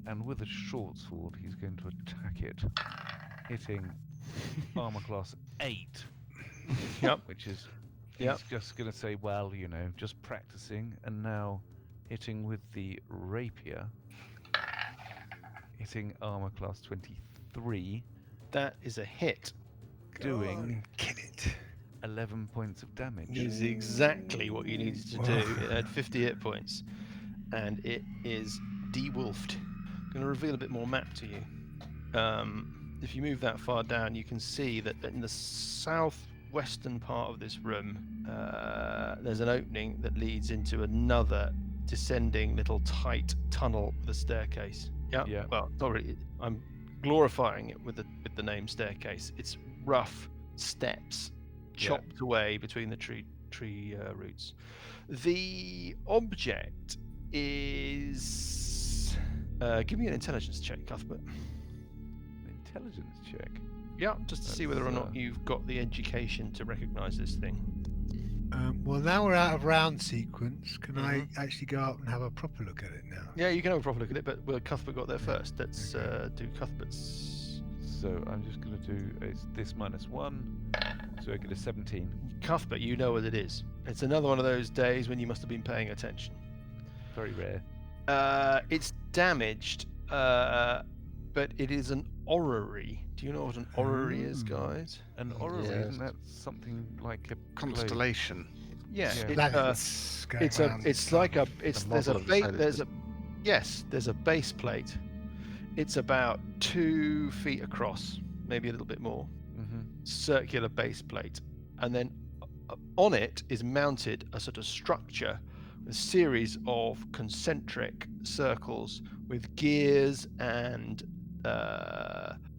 And with a short sword, he's going to attack it, hitting armor class 8. Yep. Which is, Yep. he's just going to say, well, just practicing, and now hitting with the rapier, hitting armor class 23, That is a hit. Go on, doing kill it. 11 points of damage. Is exactly what you needed to do. It had 50 hit points. And it is de-wolfed. I'm going to reveal a bit more map to you. If you move that far down, you can see that in the southwestern part of this room, there's an opening that leads into another descending little tight tunnel with a staircase. Yeah. Yeah. Well, not really. I'm glorifying it with the name staircase. It's rough steps chopped away between the tree roots. The object is. Give me an intelligence check, Cuthbert. Intelligence check. Yeah, just to see whether or not That's, you've got the education to recognise this thing. Well, now we're out of round sequence. Can I actually go up and have a proper look at it now? Yeah, you can have a proper look at it, but Cuthbert got there first. Let's do Cuthbert's. So I'm just going to do this -1, so I get a 17. Cuthbert, you know what it is. It's another one of those days when you must have been paying attention. Very rare. It's damaged, but it is an orrery. Do you know what an orrery is, guys? An orrery, Yes. isn't that something like a Constellation. Yeah, Yeah. it, Planets going it's round the it's like sun. there's a model of the base solar there's a there's a base plate. It's about 2 feet across, maybe a little bit more. Mm-hmm. Circular base plate, and then on it is mounted a sort of structure, a series of concentric circles with gears and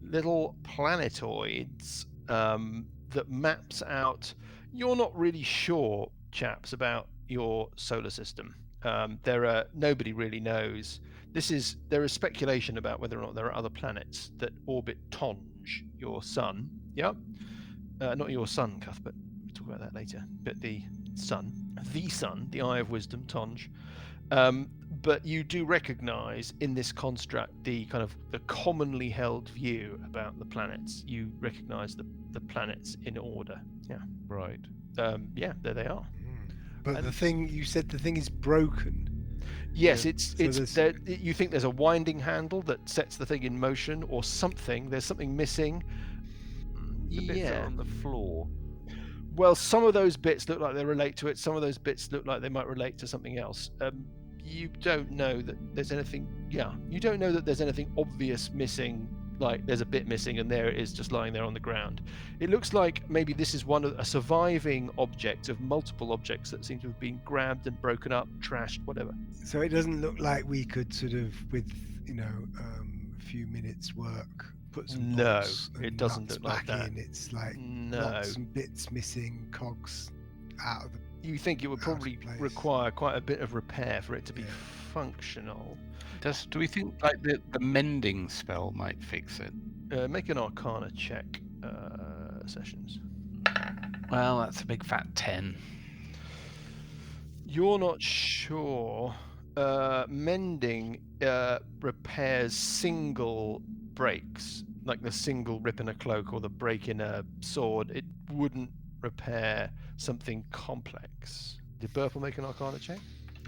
little planetoids that maps out. You're not really sure, chaps, about your solar system. Nobody really knows. There is speculation about whether or not there are other planets that orbit Tonge, your sun. Yeah, not your sun, Cuthbert. We'll talk about that later. But the sun, the Eye of Wisdom, Tonge. But you do recognise in this construct the kind of the commonly held view about the planets. You recognise the planets in order. Yeah. Right. Yeah, there they are. But And- the thing you said, the thing is broken. Yes, Yeah, it's so there, you think there's a winding handle that sets the thing in motion, or something. There's something missing. The bits that are Yeah. on the floor. Well, some of those bits look like they relate to it. Some of those bits look like they might relate to something else. You don't know that there's anything. Yeah, you don't know that there's anything obvious missing. Like there's a bit missing, and there it is, just lying there on the ground. It looks like maybe this is a surviving object of multiple objects that seem to have been grabbed and broken up, trashed, whatever. So it doesn't look like we could sort of, with a few minutes work, put some No, bolts and it doesn't nuts look like back that. in. It's like No. lots and bits missing, cogs out of the. You think it would Out of probably place. require quite a bit of repair for it to be Yeah. functional. Do we think like the mending spell might fix it? Make an Arcana check, Sessions. Well, that's a big fat 10. You're not sure. Mending repairs single breaks, like the single rip in a cloak or the break in a sword. It wouldn't repair something complex. Did Burple make an Arcana check?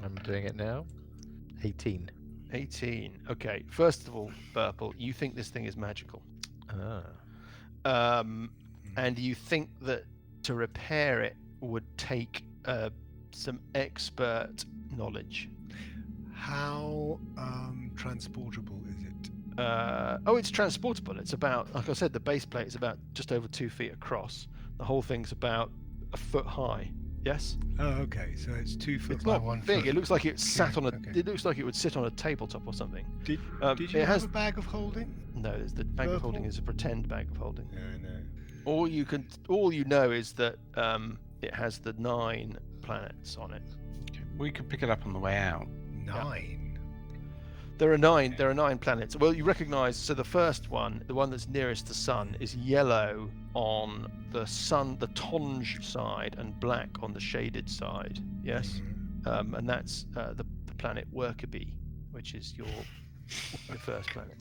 I'm doing it now. 18. 18. Okay. First of all, Burple, you think this thing is magical. Ah. And you think that to repair it would take some expert knowledge. How transportable is it? It's transportable. It's about, like I said, the base plate is about just over 2 feet across. The whole thing's about a foot high. Yes. Oh, okay. So it's 2 foot It's by not 1 big. foot. It looks like it sat on a. Okay. It looks like it would sit on a tabletop or something. Did you it have has a bag of holding? no. There's the bag of holding Purple? is a pretend bag of holding. No, no. All you know is that it has the 9 planets on it. We could pick it up on the way out. 9. There are 9. There are 9 planets. Well, you recognise. So the first one, the one that's nearest the sun, is yellow on the sun, the Tonge side, and black on the shaded side. Yes, and that's the planet Workaby, which is your first planet.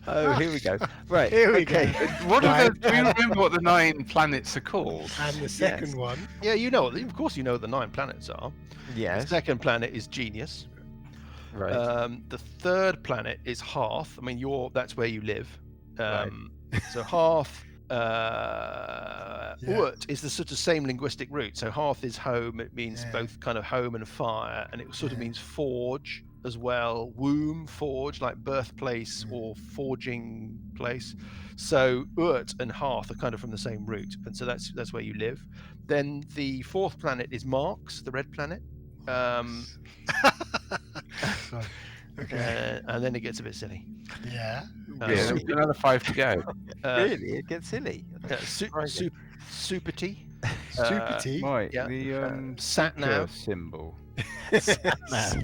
Oh, here we go. Right. Here we okay. What are Right. the, do you remember what the 9 planets are called? And the second one. Yeah, you know. Of course, you know what the 9 planets are. The Yes. second planet is Genius. Right. The third planet is Hearth. I mean, that's where you live. Right. So Hearth, Yeah. Urt is the sort of same linguistic root. So Hearth is home. It means Yeah. both kind of home and fire, and it sort of Yeah. means forge as well. Womb, forge, like birthplace Mm. or forging place. So Urt and Hearth are kind of from the same root, and so that's where you live. Then the fourth planet is Marx, the red planet. Sorry. Okay. and then it gets a bit silly. Yeah. Yeah, Super- another 5 to go. Really, it gets silly. Super T. Super T. Mike, yeah, the sat seeker nav. symbol. Nav.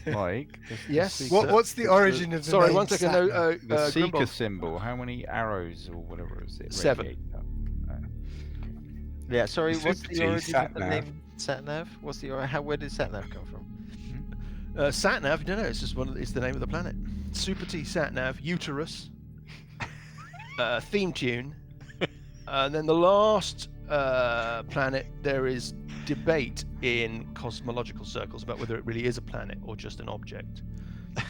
Mike. the Yes. seeker- What's the origin of the Sorry, name one second. sat No, nav? the seeker Grimbold. symbol? How many arrows or whatever is it? 7. radiate up? Yeah, sorry, The what's Super the T, origin of the sat-nav. name sat nav? What's the where did sat nav come from? Sat nav. No, it's just it's the name of the planet. Super T sat nav. Uterus. Theme tune. And then the last planet, there is debate in cosmological circles about whether it really is a planet or just an object.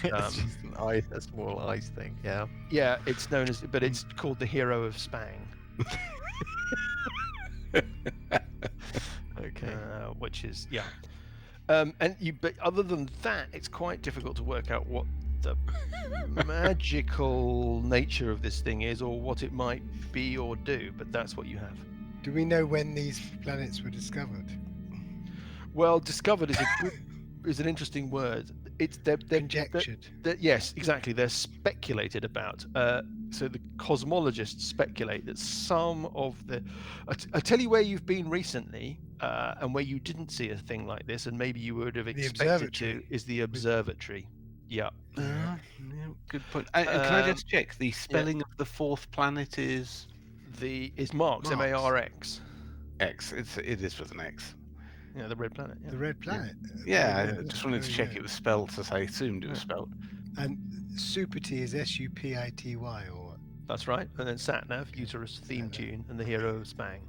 It's just an ice, a small ice thing. Yeah. Yeah, it's known as, but it's called the Hero of Spang. Okay. Which is but other than that, it's quite difficult to work out what the magical nature of this thing is, or what it might be or do. But that's what you have. Do we know when these planets were discovered? Well, discovered is an interesting word. It's they're Conjectured. yes, exactly. They're speculated about. So the cosmologists speculate that some of the. I tell you where you've been recently, and where you didn't see a thing like this, and maybe you would have expected to, observatory. is the observatory. Yeah. Yeah, good point. And can I just check? The spelling of the 4th planet is Is Marx, Marx. Marx. X. It is with an X. Yeah, the red planet. Yeah. The red planet. Yeah, I just wanted to There we check go. it was spelled as I assumed it was spelled. And Super T is Supity or what? That's right. And then sat nav, uterus, theme tune, and the Hero of Spang.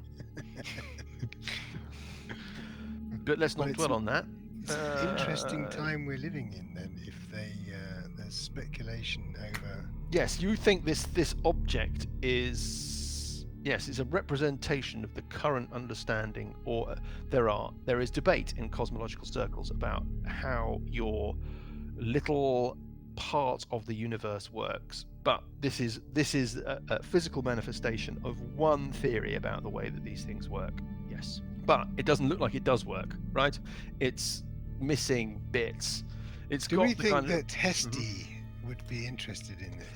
But let's Well, not it's dwell on that. It's an interesting time we're living in then, if there's speculation over. Yes, you think this object is it's a representation of the current understanding, or there is debate in cosmological circles about how your little part of the universe works. But this is a physical manifestation of one theory about the way that these things work. Yes, but it doesn't look like it does work, right? It's missing bits. It's Do got we the think kind that Hesty would be interested in this?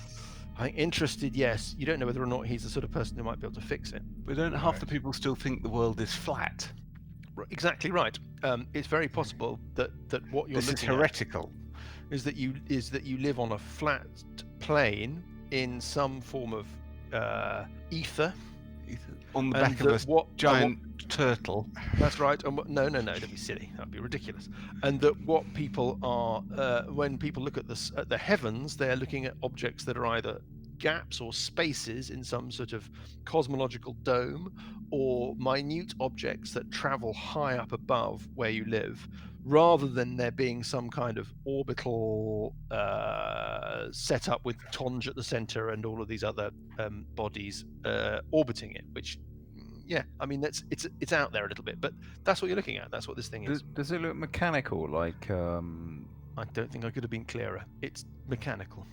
I think interested, yes. You don't know whether or not he's the sort of person who might be able to fix it. But don't half the people still think the world is flat? Exactly right. It's very possible that what you're This is looking at heretical. is that you live on a flat plane in some form of ether. On the and back of a that what- giant turtle. That's right. And no, don't be silly. That'd be ridiculous. And that what people are, when people look at the heavens, they're looking at objects that are either gaps or spaces in some sort of cosmological dome, or minute objects that travel high up above where you live, rather than there being some kind of orbital setup with Tonge at the center and all of these other bodies orbiting it. Which, I mean, it's out there a little bit, but that's what you're looking at. That's what this thing is. Does it look mechanical? Like I don't think I could have been clearer. It's mechanical.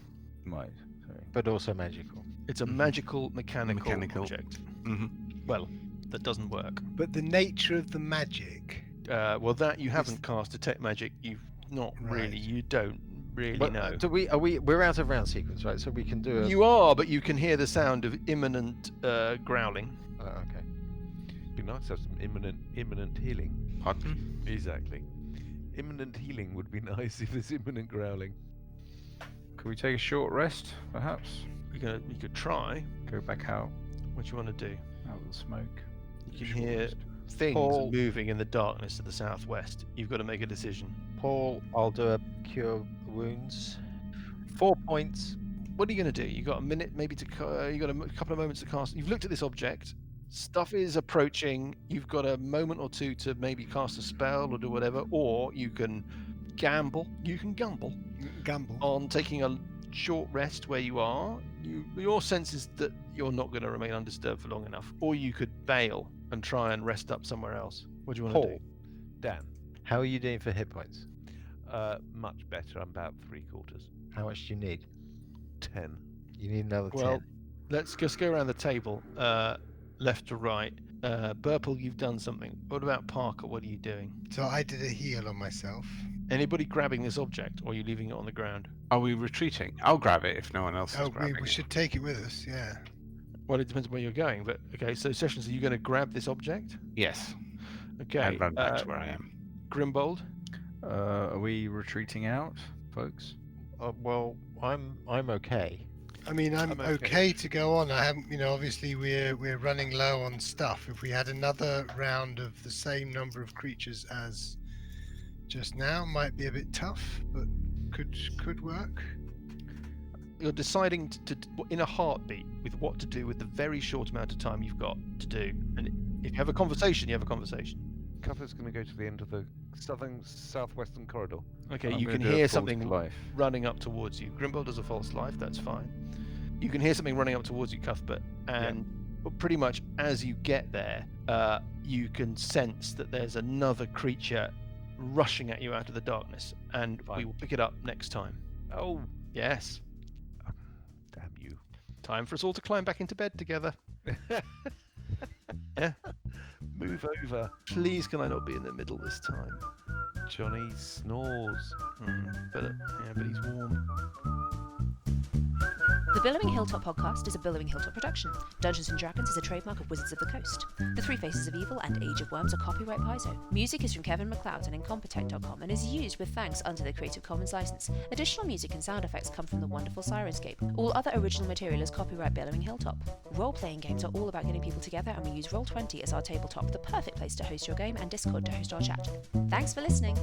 Right. Sorry. But also magical. It's a magical mechanical object. Mhm. Well, that doesn't work. But the nature of the magic. Well, that you haven't cast detect magic. You've not really. Right. You don't really But know. we're out of round sequence, right? So we can do a. You are, but you can hear the sound of imminent growling. Oh, okay. Be nice to have some imminent healing. Pardon? Exactly. Imminent healing would be nice if there's imminent growling. Could we take a short rest, perhaps? You could try. Go back out, What you want to do? out of the smoke. You can Short hear rest. things Paul. moving in the darkness to the southwest. You've got to make a decision. Paul, I'll do a cure wounds. 4 points. What are you going to do? You got a minute, maybe you got a couple of moments to cast. You've looked at this object. Stuff is approaching. You've got a moment or two to maybe cast a spell or do whatever, or you can gamble. You can gamble Gamble. on taking a short rest where you are. Your sense is that you're not going to remain undisturbed for long enough, or you could bail and try and rest up somewhere else. What do you want to Paul, do? Dan, how are you doing for hit points? much better. I'm about 3/4. How much do you need? 10. You need another Well, 10. let's just go around the table, left to right. Burple, you've done something. What about Parker? What are you doing? So I did a heal on myself. Anybody grabbing this object, or are you leaving it on the ground? Are we retreating? I'll grab it if no one else is Oh, grabbing we it. should take it with us. Yeah. Well, it depends on where you're going. But okay, so Sessions, are you going to grab this object? Yes. Okay. And run back to where I am. Grimbold. Are we retreating out, folks? Well, I'm okay. I mean, I'm I'm okay. okay. To go on. I haven't, obviously we're running low on stuff. If we had another round of the same number of creatures as just now, might be a bit tough, but could work. You're deciding to in a heartbeat with what to do with the very short amount of time you've got to do. And if you have a conversation, you have a conversation. Cuthbert's going to go to the end of the southwestern corridor. Okay, I'm you gonna can do a hear false something life. running up towards you. Grimbold does a false life, that's fine. You can hear something running up towards you, Cuthbert, and pretty much as you get there, you can sense that there's another creature rushing at you out of the darkness, and we Fine. will pick it up next time. Oh, Yes, damn you. time for us all to climb back into bed together. Yeah. Move over. Please, can I not be in the middle this time? Johnny snores. But he's warm. The Billowing Hilltop podcast is a Billowing Hilltop production. Dungeons & Dragons is a trademark of Wizards of the Coast. The Three Faces of Evil and Age of Worms are copyright Paizo. Music is from Kevin MacLeod and Incompetech.com and is used with thanks under the Creative Commons license. Additional music and sound effects come from the wonderful Sirenscape. All other original material is copyright Billowing Hilltop. Role-playing games are all about getting people together, and we use Roll20 as our tabletop, the perfect place to host your game, and Discord to host our chat. Thanks for listening!